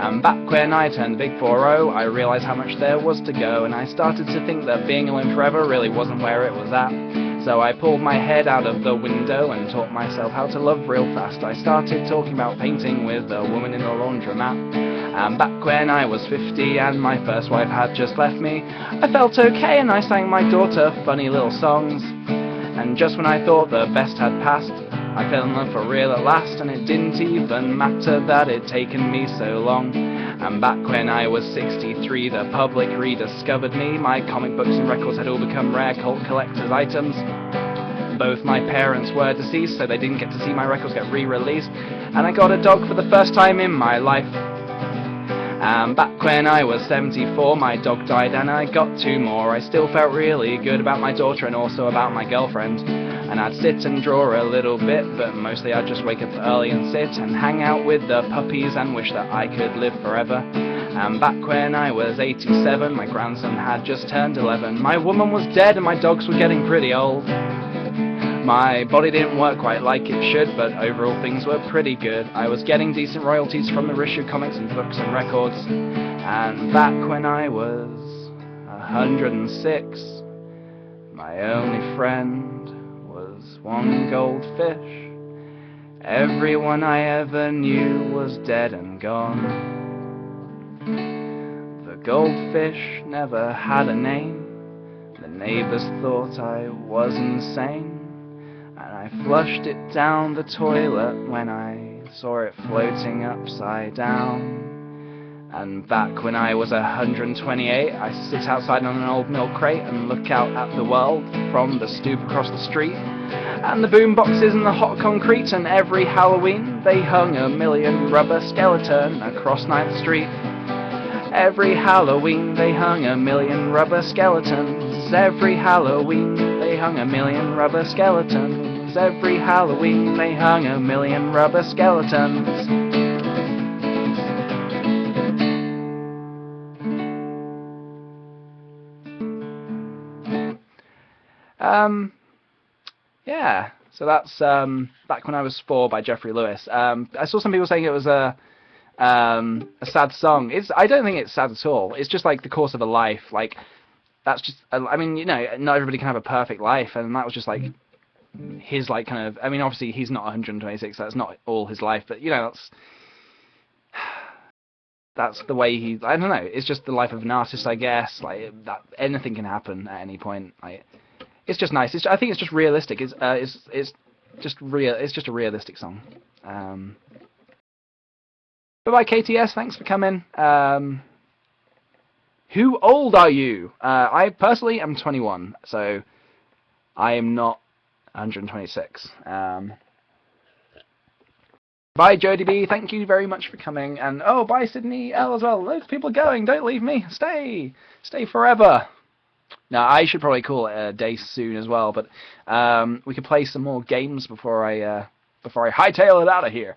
And back when I turned the big 4-0, I realised how much there was to go, and I started to think that being alone forever really wasn't where it was at. So I pulled my head out of the window and taught myself how to love real fast. I started talking about painting with a woman in a laundromat. And back when I was 50 and my first wife had just left me, I felt okay and I sang my daughter funny little songs. And just when I thought the best had passed, I fell in love for real at last, and it didn't even matter that it'd taken me so long. And back when I was 63, the public rediscovered me. My comic books and records had all become rare cult collector's items. Both my parents were deceased, so they didn't get to see my records get re-released. And I got a dog for the first time in my life. Back when I was 74, my dog died and I got 2 more. I still felt really good about my daughter and also about my girlfriend. And I'd sit and draw a little bit, but mostly I'd just wake up early and sit and hang out with the puppies and wish that I could live forever. And back when I was 87, my grandson had just turned 11. My woman was dead and my dogs were getting pretty old. My body didn't work quite like it should, but overall things were pretty good. I was getting decent royalties from the issue comics and books and records. And back when I was 106, my only friend was one goldfish. Everyone I ever knew was dead and gone. The goldfish never had a name. The neighbors thought I was insane. I flushed it down the toilet when I saw it floating upside down. And back when I was 128, I sit outside on an old milk crate and look out at the world from the stoop across the street. And the boom boxes and the hot concrete, and every Halloween they hung a million rubber skeleton across 9th Street. Every Halloween they hung a million rubber skeletons. Every Halloween they hung a million rubber skeletons. Every Halloween they hung a million rubber skeletons. Yeah, so that's Back When I Was 4 by Jeffrey Lewis. I saw some people saying it was a sad song. I don't think it's sad at all. It's just like the course of a life. Like, that's just, I mean, you know, not everybody can have a perfect life, and that was just like his, like, kind of, I mean, obviously he's not 126, that's not all his life, but, you know, that's the way he, I don't know, it's just the life of an artist, I guess. Like, that anything can happen at any point. Like, it's just nice. I think it's just realistic. It's just real. It's just a realistic song. Bye-bye, KTS. Thanks for coming. Who old are you? I personally am 21, so I am not 126. Bye, Jody B. Thank you very much for coming. And oh, bye, Sydney L as well. Loads of people going. Don't leave me. Stay. Stay forever. Now, I should probably call it a day soon as well, but we could play some more games before I hightail it out of here.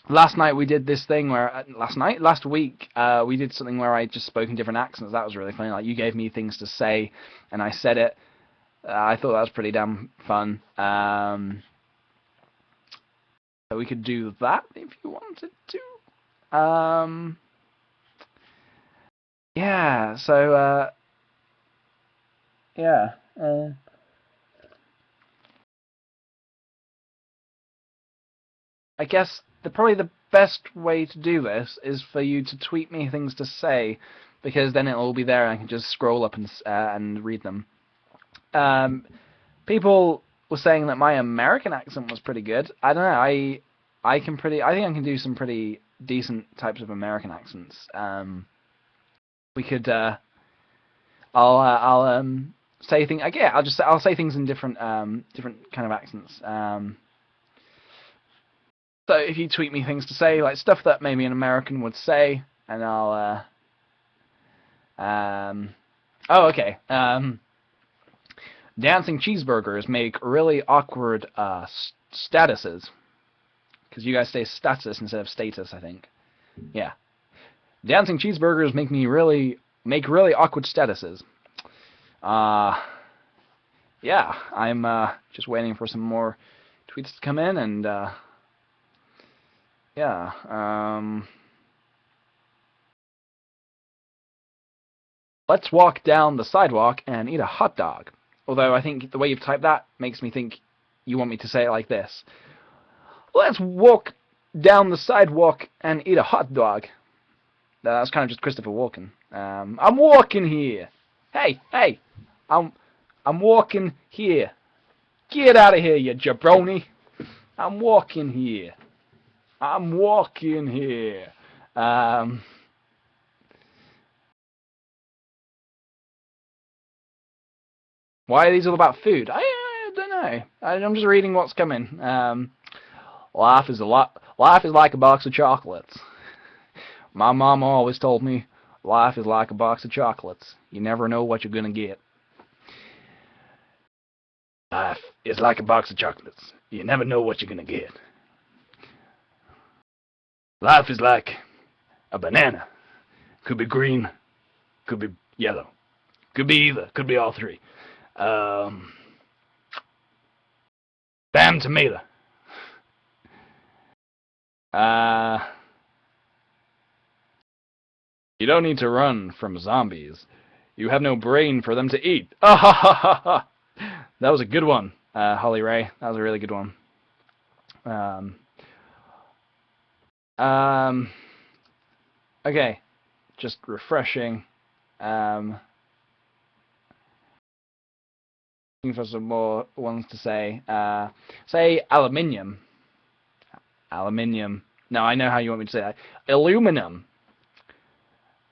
Last night we did this thing where last week we did something where I just spoke in different accents. That was really funny. Like, you gave me things to say, and I said it. I thought that was pretty damn fun. So we could do that if you wanted to. Yeah. So yeah. I guess probably the best way to do this is for you to tweet me things to say, because then it'll all be there and I can just scroll up and read them. People were saying that my American accent was pretty good. I don't know. I think I can do some pretty decent types of American accents. We could. I'll say things. Yeah, I'll say things in different kind of accents. So if you tweet me things to say, like stuff that maybe an American would say, and I'll. Oh, okay. Dancing cheeseburgers make really awkward statuses. Because you guys say status instead of status, I think. Yeah. Dancing cheeseburgers make really awkward statuses. Yeah, I'm just waiting for some more tweets to come in, and yeah. Let's walk down the sidewalk and eat a hot dog. Although I think the way you've typed that makes me think you want me to say it like this. Let's walk down the sidewalk and eat a hot dog. That's kind of just Christopher Walken. I'm walking here. Hey, hey, I'm walking here. Get out of here, you jabroni. I'm walking here. I'm walking here. Why are these all about food? I don't know. I'm just reading what's coming. Life is like a box of chocolates. My mama always told me, life is like a box of chocolates. You never know what you're gonna get. Life is like a box of chocolates. You never know what you're gonna get. Life is like a banana. Could be green, could be yellow, could be either, could be all three. Bam tomato. You don't need to run from zombies. You have no brain for them to eat. Ah ha ha ha ha. That was a good one, Holly Ray. That was a really good one. Okay, just refreshing. Looking for some more ones to say. Say aluminium. Aluminium. No, I know how you want me to say that. Aluminum.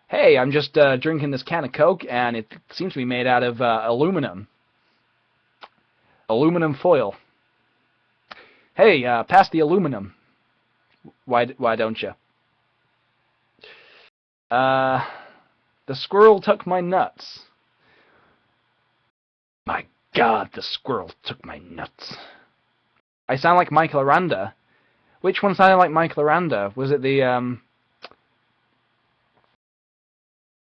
Hey, I'm just drinking this can of Coke, and it seems to be made out of aluminum. Aluminum foil. Hey, pass the aluminum. Why don't you? The squirrel took my nuts. My God, the squirrel took my nuts. I sound like Michael Aranda. Which one sounded like Michael Aranda? Was it the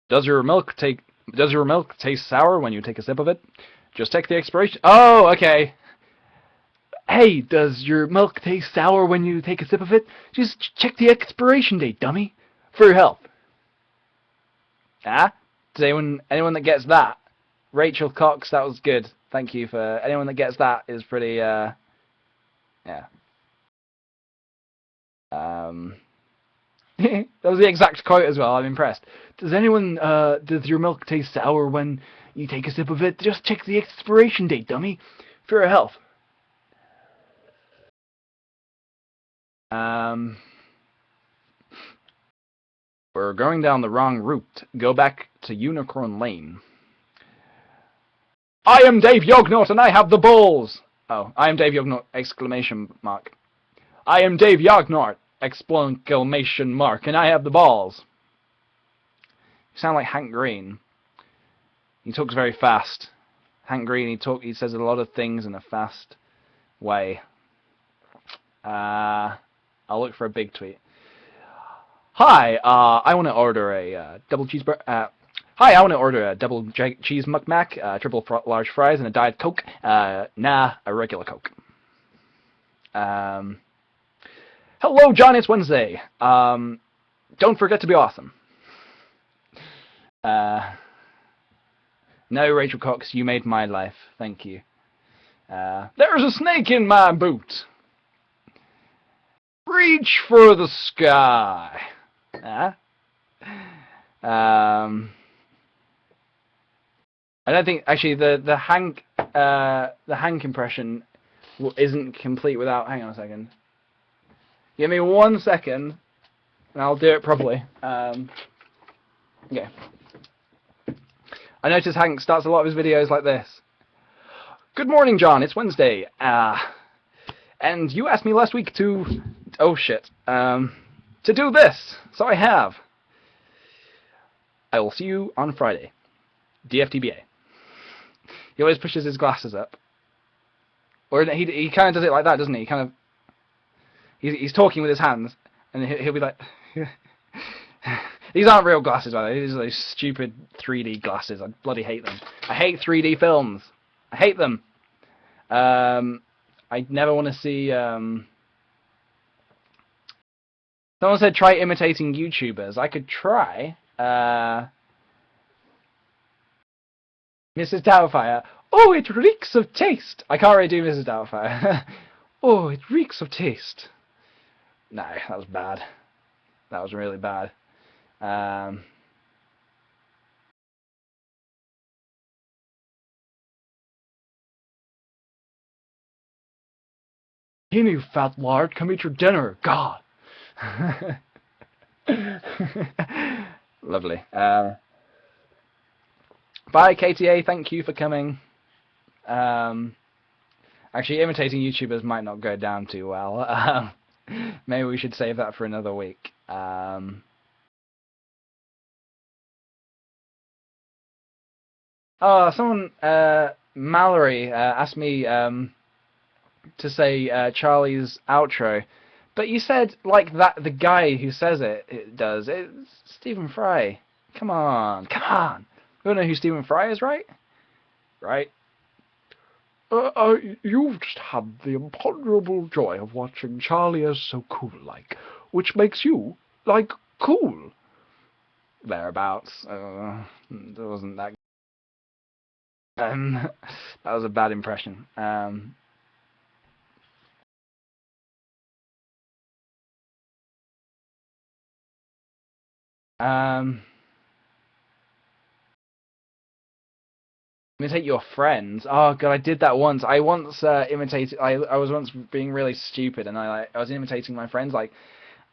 Does your milk taste sour when you take a sip of it? Just check the expiration. Oh, okay. Hey, does your milk taste sour when you take a sip of it? Just check the expiration date, dummy. For your health. Ah? Does anyone that gets that? Rachel Cox, that was good. Thank you for anyone that gets that is pretty yeah. That was the exact quote as well. I'm impressed. Does your milk taste sour when you take a sip of it? Just check the expiration date, dummy. For your health. We're going down the wrong route. Go back to Unicorn Lane. I am Dave Yognort and I have the balls! Oh, I am Dave Yognort! Exclamation mark. I am Dave Yognort! Exclamation mark. And I have the balls. You sound like Hank Green. He talks very fast. Hank Green, he says a lot of things in a fast way. I'll look for a big tweet. Hi, I want to order a double cheeseburger. Hi, I want to order a double cheese McMac, triple large fries, and a Diet Coke. Nah, a regular Coke. Hello, John. It's Wednesday. Don't forget to be awesome. No, Rachel Cox, you made my life. Thank you. There's a snake in my boot. Reach for the sky. I don't think actually the Hank impression isn't complete without. Hang on a second. Give me 1 second, and I'll do it properly. Okay. I notice Hank starts a lot of his videos like this. Good morning, John. It's Wednesday. And you asked me last week to... Oh, shit. To do this. So I have. I will see you on Friday. DFTBA. He always pushes his glasses up. Or he kind of does it like that, doesn't he? He kind of... He's talking with his hands, and he'll be like... These aren't real glasses, by the way. These are those stupid 3D glasses. I bloody hate them. I hate 3D films. I hate them. I never want to see... Someone said try imitating YouTubers. I could try. Mrs. Doubtfire. Oh, it reeks of taste. I can't really do Mrs. Doubtfire. Oh, it reeks of taste. No, that was bad. That was really bad. You fat lard, come eat your dinner. God. Lovely. Bye, KTA. Thank you for coming. Actually, imitating YouTubers might not go down too well. Maybe we should save that for another week. Oh, someone, Mallory, asked me to say Charlie's outro, but you said like that the guy who says it does. It's Stephen Fry. Come on, come on. You don't know who Stephen Fry is, right? Right. You've just had the imponderable joy of watching Charlie as so cool, like, which makes you, like, cool. Thereabouts. It wasn't that. That was a bad impression. Imitate your friends. Oh god, I did that once. I once imitated. I was once being really stupid, and I was imitating my friends, like,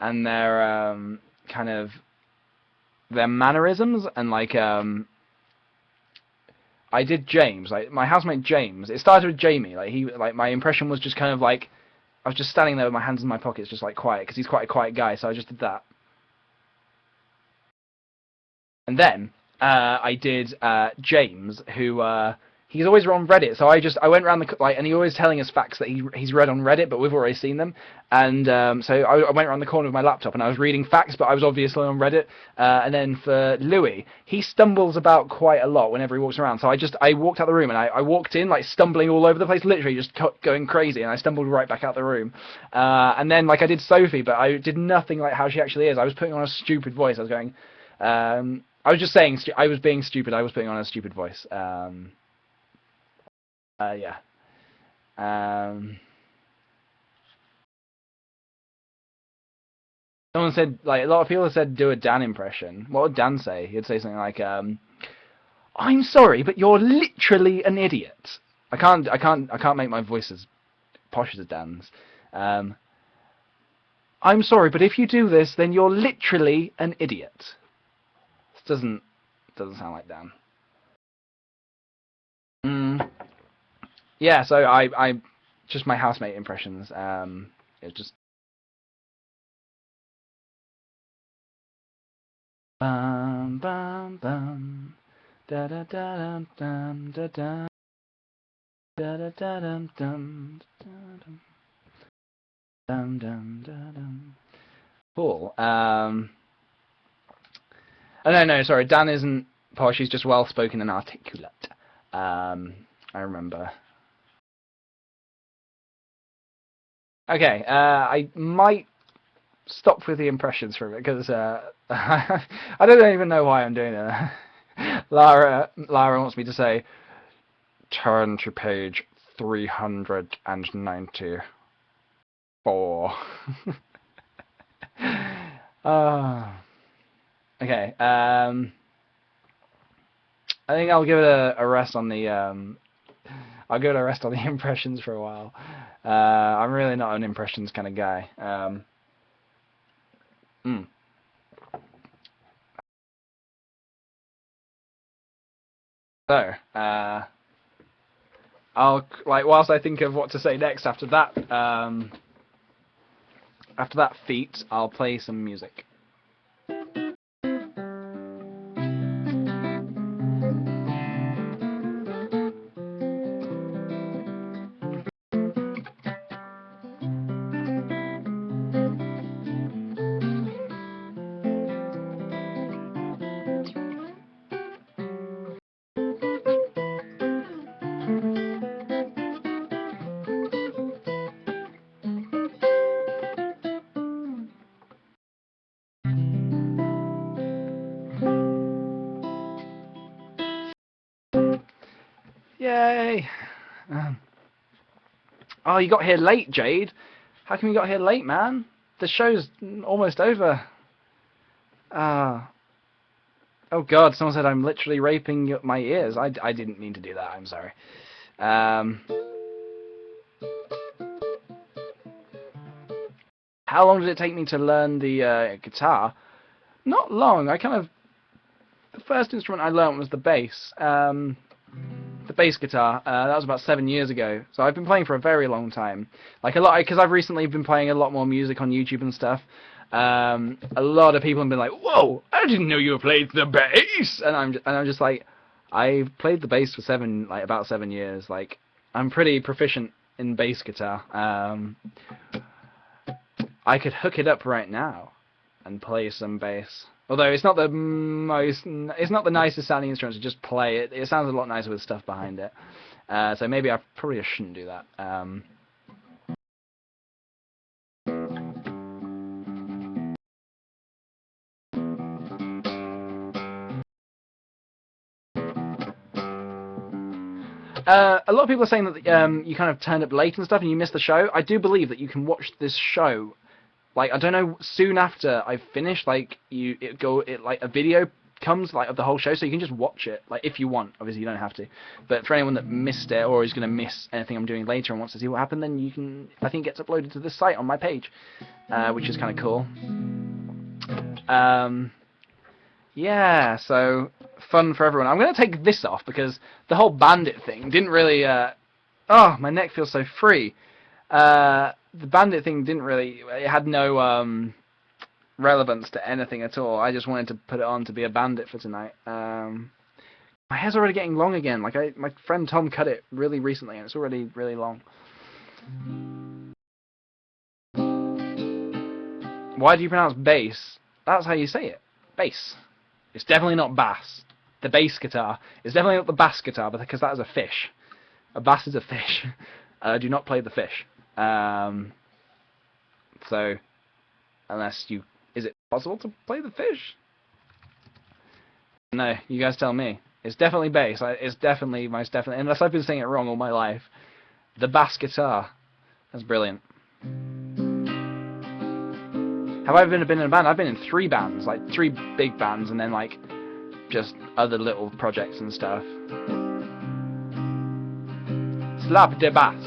and their kind of their mannerisms, and like I did James, like my housemate James. It started with Jamie. Like my impression was just kind of like I was just standing there with my hands in my pockets, just like quiet, because he's quite a quiet guy. So I just did that. And then I did James, who he's always on Reddit. So I went around the and he always telling us facts that he's read on Reddit, but we've already seen them. And so I went around the corner with my laptop and I was reading facts, but I was obviously on Reddit. And then for Louis, he stumbles about quite a lot whenever he walks around. So I walked out the room and I walked in like stumbling all over the place, literally just going crazy, and I stumbled right back out the room. And then like I did Sophie, but I did nothing like how she actually is. I was putting on a stupid voice. I was going. I was just saying, I was being stupid. I was putting on a stupid voice. Yeah. Someone said, like, a lot of people said, do a Dan impression. What would Dan say? He'd say something like, "I'm sorry, but you're literally an idiot." I can't make my voice as posh as Dan's. I'm sorry, but if you do this, then you're literally an idiot. This doesn't sound like Dan. Yeah, so I just my housemate impressions. It's just bum bum bum da da da dum dum da da da da da dum dum dum dum da dum. Cool. Oh no, sorry. Dan isn't posh. He's just well spoken and articulate. I remember. Okay. I might stop with the impressions for a bit because I don't even know why I'm doing it. Lara wants me to say, turn to page 394. Okay. I think I'll give it a rest on the I'll give it a rest on the impressions for a while. I'm really not an impressions kind of guy. So, I'll whilst I think of what to say next after that feat, I'll play some music. Yay! Oh, you got here late, Jade. How come you got here late, man? The show's almost over. Ah. Oh God! Someone said I'm literally raping my ears. I didn't mean to do that. I'm sorry. How long did it take me to learn the guitar? Not long. The first instrument I learned was the bass. The bass guitar. That was about 7 years ago. So I've been playing for a very long time. Like a lot, because I've recently been playing a lot more music on YouTube and stuff. A lot of people have been like, "Whoa, I didn't know you played the bass," and I'm just like, I've played the bass for about 7 years. Like, I'm pretty proficient in bass guitar. I could hook it up right now and play some bass. Although it's not the nicest sounding instrument to just play it. It sounds a lot nicer with stuff behind it. So maybe I probably shouldn't do that. A lot of people are saying that you kind of turned up late and stuff and you missed the show. I do believe that you can watch this show, like, I don't know, soon after I've finished, like, a video comes, like, of the whole show, so you can just watch it, like, if you want. Obviously, you don't have to. But for anyone that missed it or is going to miss anything I'm doing later and wants to see what happened, then you can, I think it gets uploaded to this site on my page, which is kind of cool. Yeah, so fun for everyone. I'm going to take this off because the whole Bandit thing didn't really... oh, my neck feels so free. The Bandit thing didn't really... It had no relevance to anything at all. I just wanted to put it on to be a bandit for tonight. My hair's already getting long again. Like, my friend Tom cut it really recently and it's already really long. Why do you pronounce bass? That's how you say it. Bass. It's definitely not bass. The bass guitar. It's definitely not the bass guitar, because that is a fish. A bass is a fish. Do not play the fish. So, unless you... Is it possible to play the fish? No, you guys tell me. It's definitely bass. It's definitely, most definitely... Unless I've been saying it wrong all my life. The bass guitar. That's brilliant. Have I been in a band? I've been in 3 bands, like 3 big bands, and then like just other little projects and stuff. Slap de bass.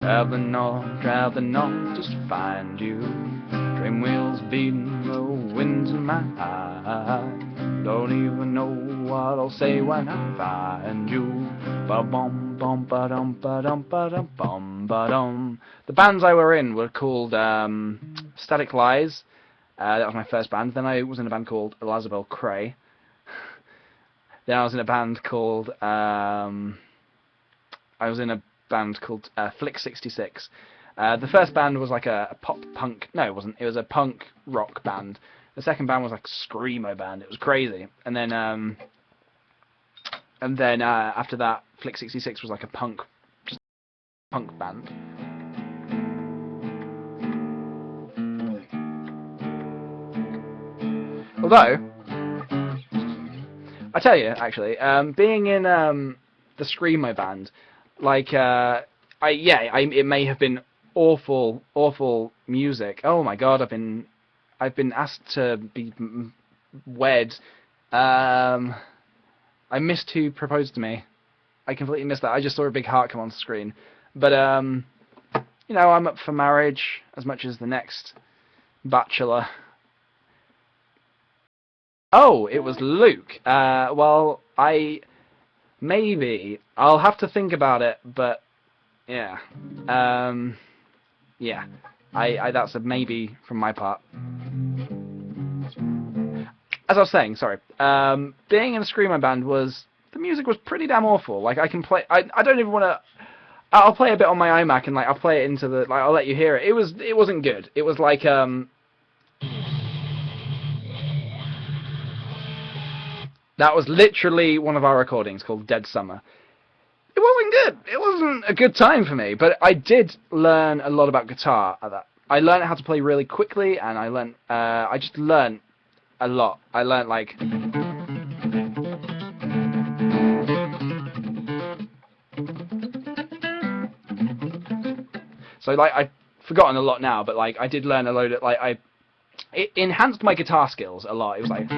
Traveling on, just to find you. Train wheels beating, the winds in my eyes. Don't even know what I'll say when I find you. Ba-bum, bum, ba-dum, ba-dum, ba-dum, bum, ba-dum. The bands I were in were called Static Lies. That was my first band. Then I was in a band called Elizabeth Cray. Then I was in a band called Flick 66. The first band was like a pop punk. No, it wasn't. It was a punk rock band. The second band was like a screamo band. It was crazy. And then after that, Flick 66 was like a punk band. Although, I tell you, actually, being in the screamo band, like, it may have been awful music. Oh my God, I've been asked to be wed. I missed who proposed to me. I completely missed that. I just saw a big heart come on the screen. But, you know, I'm up for marriage as much as the next bachelor. Oh, it was Luke. Well, maybe. I'll have to think about it, but, yeah. Yeah. That's a maybe from my part. As I was saying, sorry, being in a screamo band the music was pretty damn awful. Like, I can play, I don't even want to, I'll play a bit on my iMac and, like, I'll play it into I'll let you hear it. It wasn't good. It was like, that was literally one of our recordings called Dead Summer. It wasn't good. It wasn't a good time for me, but I did learn a lot about guitar at that. I learned how to play really quickly, and I just learned a lot. I learnt like. So like I've forgotten a lot now, but like I did learn a load of like it enhanced my guitar skills a lot. It was like.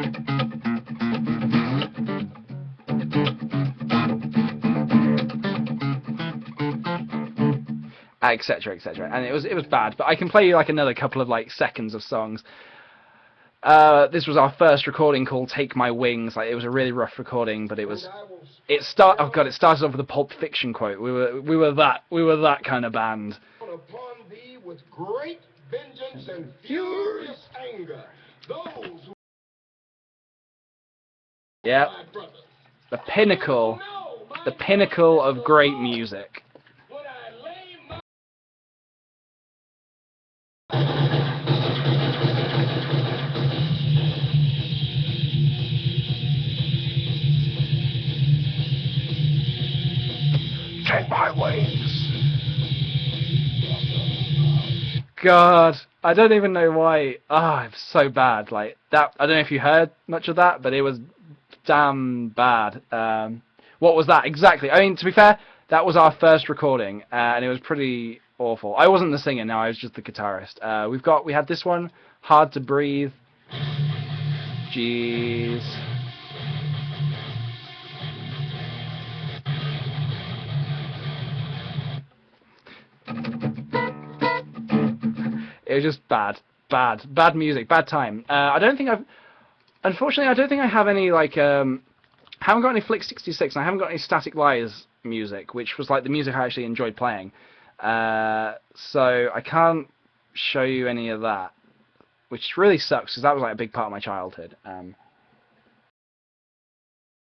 Etc. etc. And it was bad, but I can play you like another couple of like seconds of songs. This was our first recording called "Take My Wings." Like it was a really rough recording, but it started off with a Pulp Fiction quote. We were that kind of band. Upon thee with great vengeance and furious anger, those who yeah, the pinnacle of great music. Take my wings. God, I don't even know why. Ah, it's so bad. Like that. I don't know if you heard much of that, but it was damn bad. What was that exactly? I mean, to be fair, that was our first recording, and it was pretty awful. I wasn't the singer. No, I was just the guitarist. We had this one, "Hard to Breathe." Jeez. It was just bad music, bad time. Unfortunately, I don't think I have any like, haven't got any Flick 66, and I haven't got any Static Lies music, which was like the music I actually enjoyed playing. So I can't show you any of that, which really sucks because that was like a big part of my childhood.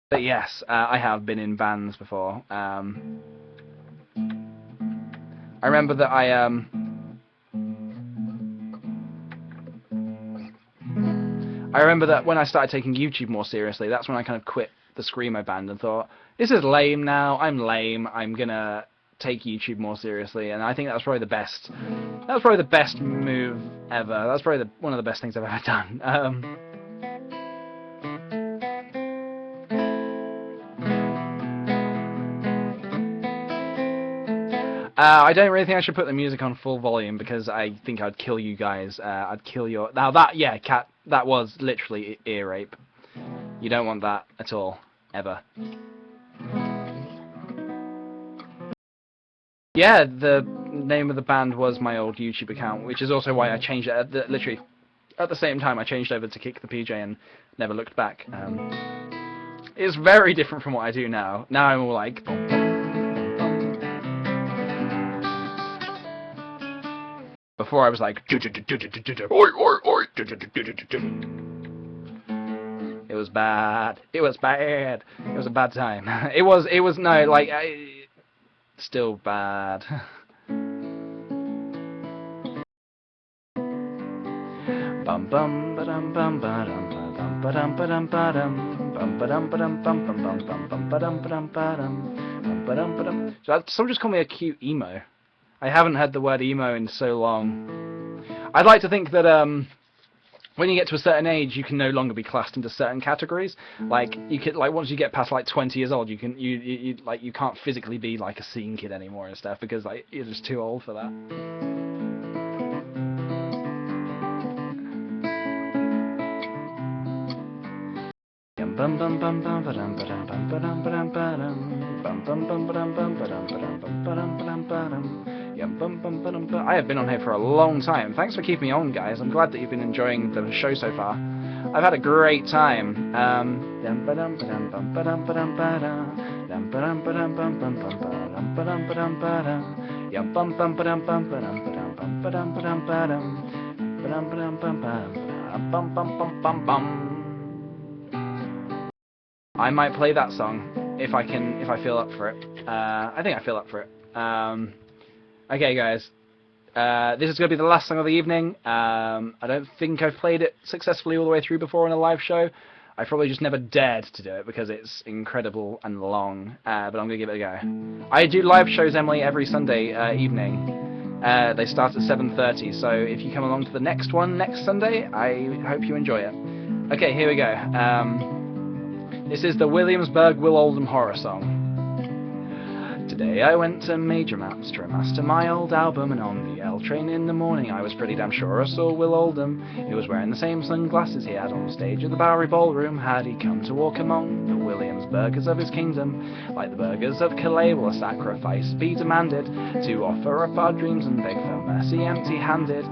But yes, I have been in bands before. I remember that I remember that when I started taking YouTube more seriously, that's when I kind of quit the Screamo band and thought, this is lame now, I'm lame, I'm gonna take YouTube more seriously, and I think that was probably the best move ever. That's probably one of the best things I've ever done. I don't really think I should put the music on full volume because I think I'd kill you guys. I'd kill your... Now that, yeah, Cat, that was literally ear rape. You don't want that at all. Ever. Yeah, the name of the band was my old YouTube account, which is also why I changed it. Literally, at the same time, I changed over to KickThePj and never looked back. It's very different from what I do now. Now I'm all like... Before I was like, it was bad. It was bad. It was a bad time. It was no, like, still bad. Bum bum ba-dum bum ba-dum ba-dum ba-dum ba-dum ba-dum bum ba-dum ba-dum bum bum bum bum bum ba-dum ba-dum ba-dum bum ba-dum ba-dum. So someone just called me a cute emo. I haven't heard the word emo in so long. I'd like to think that when you get to a certain age, you can no longer be classed into certain categories. Like you could, like once you get past like 20 years old, you can't physically be like a scene kid anymore and stuff because like you're just too old for that. Bum bum bum bum ba-dum ba-dum bum ba-dum ba-dum ba-dum bum bum bum ba-dum bum ba-dum ba-dum bum ba-dum ba-dum ba-dum. I have been on here for a long time. Thanks for keeping me on, guys. I'm glad that you've been enjoying the show so far. I've had a great time. I might play that song if I feel up for it. I think I feel up for it. Okay, guys. This is going to be the last song of the evening. I don't think I've played it successfully all the way through before in a live show. I probably just never dared to do it because it's incredible and long. But I'm going to give it a go. I do live shows, Emily, every Sunday evening. They start at 7:30. So if you come along to the next one next Sunday, I hope you enjoy it. Okay, here we go. This is the Williamsburg Will Oldham horror song. Today I went to Major Maps to remaster my old album, and on the L train in the morning I was pretty damn sure I saw Will Oldham. He was wearing the same sunglasses he had on stage at the Bowery Ballroom. Had he come to walk among the Williamsburgers of his kingdom? Like the burghers of Calais, will a sacrifice be demanded to offer up our dreams and beg for mercy empty-handed?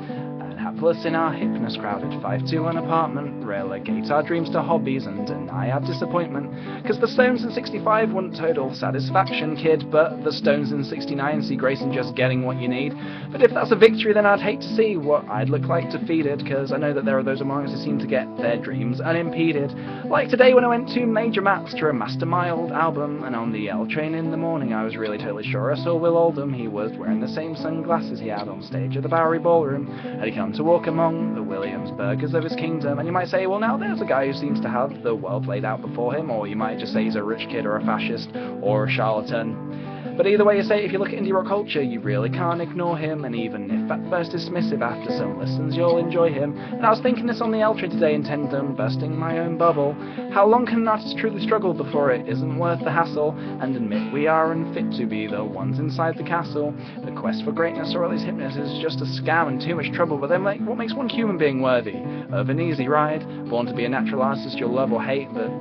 Hapless in our hipness crowded 5-2 an apartment, relegate our dreams to hobbies and deny our disappointment. Cause the Stones in 65 want total satisfaction, kid, but the Stones in 69 see grace in just getting what you need. But if that's a victory, then I'd hate to see what I'd look like defeated, cause I know that there are those among us who seem to get their dreams unimpeded. Like today when I went to Major Maps to remaster my old album, and on the L train in the morning I was really totally sure I saw Will Oldham. He was wearing the same sunglasses he had on stage at the Bowery Ballroom. Had he come to walk among the Williamsburgers of his kingdom? And you might say, well, now there's a guy who seems to have the world laid out before him, or you might just say he's a rich kid or a fascist or a charlatan. But either way you say it, if you look at indie rock culture, you really can't ignore him, and even if at first dismissive, after some listens you'll enjoy him. And I was thinking this on the L train today, intent on bursting my own bubble. How long can an artist truly struggle before it isn't worth the hassle, and admit we are unfit to be the ones inside the castle? The quest for greatness, or at least hipness, is just a scam and too much trouble. But then, like, what makes one human being worthy of an easy ride? Born to be a natural artist you'll love or hate, but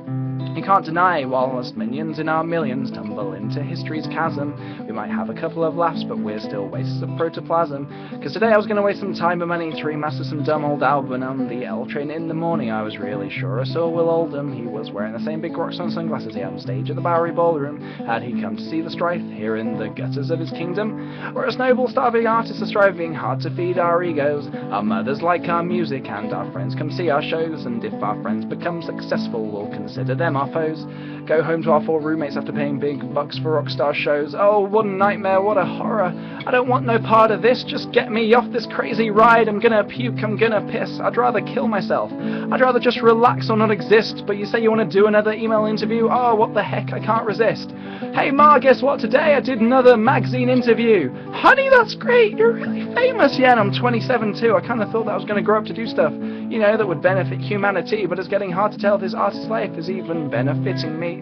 you can't deny, while us minions in our millions tumble into history's chasm. We might have a couple of laughs, but we're still wastes of protoplasm. Cause today I was going to waste some time and money to remaster some dumb old album, and on the L train in the morning I was really sure I saw Will Oldham. He was wearing the same big Rockstar sunglasses he had on stage at the Bowery Ballroom. Had he come to see the strife here in the gutters of his kingdom? Where us noble starving artists are striving hard to feed our egos. Our mothers like our music and our friends come see our shows, and if our friends become successful we'll consider them our foes. Go home to our 4 roommates after paying big bucks for rockstar shows. Oh, what a nightmare, what a horror. I don't want no part of this, just get me off this crazy ride. I'm gonna puke, I'm gonna piss, I'd rather kill myself. I'd rather just relax or not exist. But you say you want to do another email interview? Oh, what the heck, I can't resist. Hey Ma, guess what, today I did another magazine interview. Honey, that's great, you're really famous. Yeah, and I'm 27 too. I kind of thought that I was going to grow up to do stuff, you know, that would benefit humanity, but it's getting hard to tell if this artist's life is even benefiting me.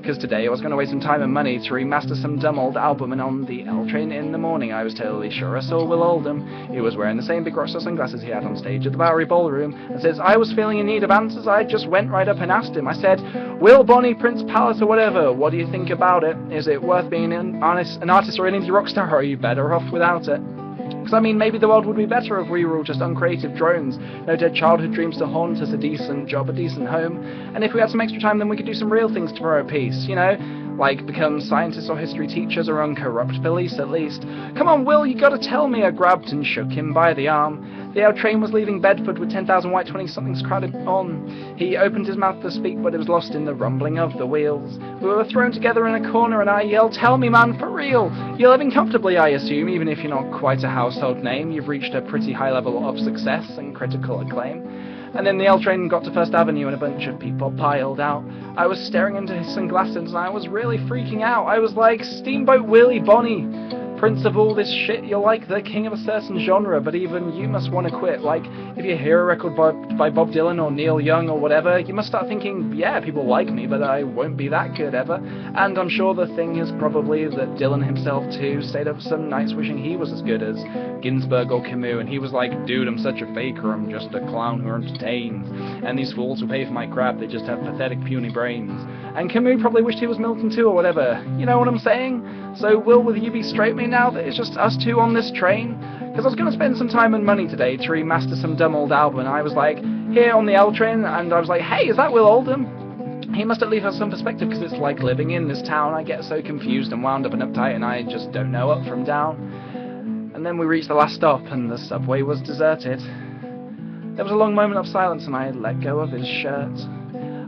Because today I was going to waste some time and money to remaster some dumb old album, and on the L train in the morning I was totally sure I saw Will Oldham. He was wearing the same big Rockstar sunglasses he had on stage at the Bowery Ballroom, and says I was feeling in need of answers. I just went right up and asked him. I said, Will, Bonnie, Prince Palace or whatever, what do you think about it? Is it worth being an artist or an indie rock star, or are you better off without it? Because, I mean, maybe the world would be better if we were all just uncreative drones. No dead childhood dreams to haunt us, a decent job, a decent home. And if we had some extra time, then we could do some real things to promote peace, you know? Like become scientists or history teachers or uncorrupt police, at least. Come on, Will, you gotta tell me. I grabbed and shook him by the arm. The L train was leaving Bedford with 10,000 white 20-somethings crowded on. He opened his mouth to speak, but it was lost in the rumbling of the wheels. We were thrown together in a corner, and I yelled, tell me, man, for real. You're living comfortably, I assume, even if you're not quite a household name. You've reached a pretty high level of success and critical acclaim. And then the L train got to First Avenue and a bunch of people piled out. I was staring into his sunglasses and I was really freaking out. I was like, Steamboat Willie Bonnie, prince of all this shit, you're like the king of a certain genre, but even you must want to quit. Like, if you hear a record by Bob Dylan or Neil Young or whatever, you must start thinking, yeah, people like me, but I won't be that good ever. And I'm sure the thing is probably that Dylan himself too stayed up some nights wishing he was as good as Ginsberg or Camus, and he was like, dude, I'm such a faker, I'm just a clown who entertains, and these fools who pay for my crap, they just have pathetic puny brains. And Camus probably wished he was Milton too or whatever, you know what I'm saying? So Will, will you be straight with me now that it's just us two on this train? Because I was going to spend some time and money today to remaster some dumb old album, and I was like, here on the L train, and I was like, hey, is that Will Oldham? He must at least have some perspective, because it's like living in this town. I get so confused and wound up and uptight, and I just don't know up from down. And then we reached the last stop, and the subway was deserted. There was a long moment of silence, and I let go of his shirt.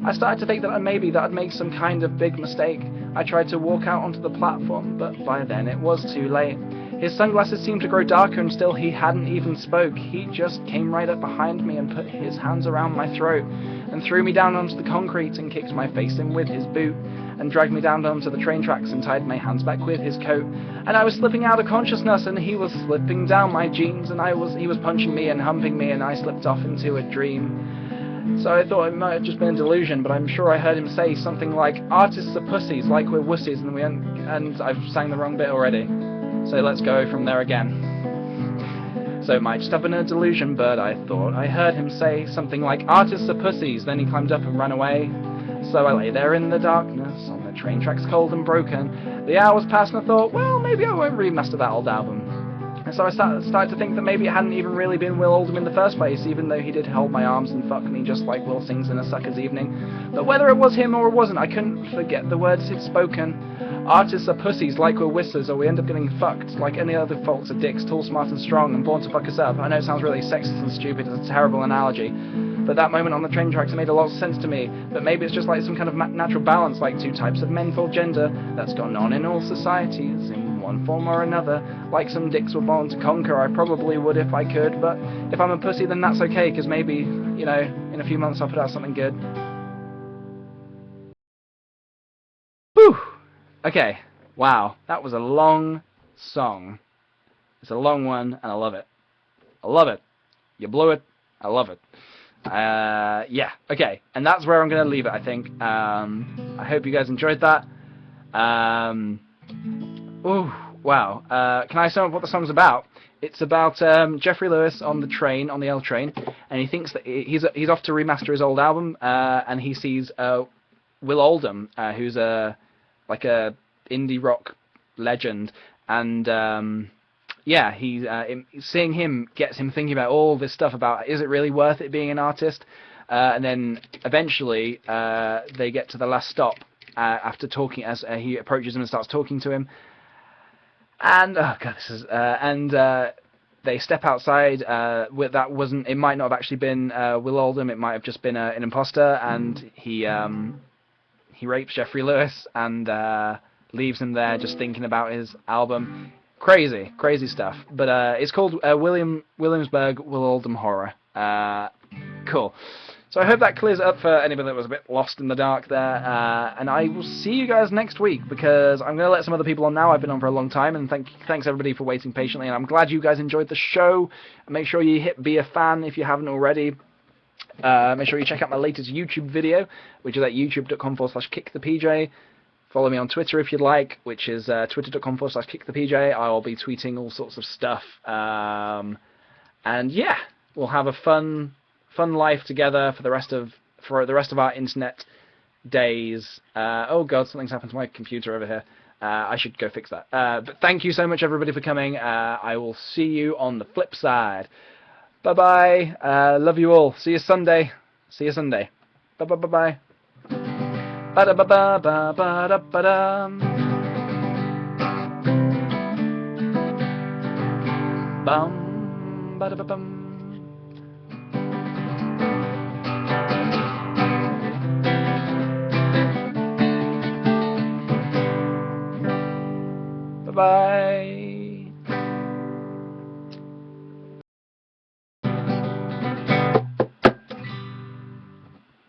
I started to think that maybe that I'd made some kind of big mistake. I tried to walk out onto the platform, but by then it was too late. His sunglasses seemed to grow darker, and still he hadn't even spoke. He just came right up behind me and put his hands around my throat and threw me down onto the concrete and kicked my face in with his boot and dragged me down onto the train tracks and tied my hands back with his coat. And I was slipping out of consciousness, and he was slipping down my jeans, and he was punching me and humping me, and I slipped off into a dream. So I thought it might have just been a delusion, but I'm sure I heard him say something like, "Artists are pussies, like we're wussies," and I've sang the wrong bit already. So let's go from there again. So it might just have been a delusion, but I thought I heard him say something like, "Artists are pussies," then he climbed up and ran away. So I lay there in the darkness, on the train tracks cold and broken. The hours passed and I thought, well, maybe I won't remaster that old album. And so I started to think that maybe it hadn't even really been Will Oldham in the first place, even though he did hold my arms and fuck me just like Will sings in A Sucker's Evening. But whether it was him or it wasn't, I couldn't forget the words he'd spoken. Artists are pussies like we're whistles, or we end up getting fucked like any other folks are dicks, tall, smart and strong, and born to fuck us up. I know it sounds really sexist and stupid, it's a terrible analogy. But that moment on the train tracks made a lot of sense to me. But maybe it's just like some kind of natural balance, like two types of men for gender, that's gone on in all societies, in one form or another. Like some dicks were born to conquer, I probably would if I could, but if I'm a pussy then that's okay, because maybe, you know, in a few months I'll put out something good. Whew! Okay, wow, that was a long song. It's a long one, and I love it. I love it. You blew it, I love it. Yeah, okay, and that's where I'm going to leave it, I think. I hope you guys enjoyed that. Ooh, wow. Can I sum up what the song's about? It's about Jeffrey Lewis on the train, on the L train, and he thinks that he's off to remaster his old album, and he sees Will Oldham, who's like a indie rock legend, and yeah, seeing him gets him thinking about all this stuff about, is it really worth it being an artist? And then eventually they get to the last stop after talking, as he approaches him and starts talking to him. And oh god, this is they step outside. It might not have actually been Will Oldham. It might have just been an imposter, and he rapes Jeffrey Lewis and leaves him there just thinking about his album. Crazy stuff. But it's called Williamsburg Will Oldham Horror. Cool. So I hope that clears it up for anybody that was a bit lost in the dark there. And I will see you guys next week, because I'm going to let some other people on now. I've been on for a long time, and thanks everybody for waiting patiently. And I'm glad you guys enjoyed the show. Make sure you hit be a fan if you haven't already. Make sure you check out my latest YouTube video, which is at youtube.com/KickThePj. Follow me on Twitter if you'd like, which is twitter.com/KickThePj. I'll be tweeting all sorts of stuff. And yeah, we'll have a fun life together for the rest of our internet days. Oh god, something's happened to my computer over here. I should go fix that. But thank you so much everybody for coming. I will see you on the flip side. Bye bye. Love you all. See you Sunday. Bye bye bye bye. Ba da ba ba ba ba da ba dum. Bum ba da ba bum. Bye bye.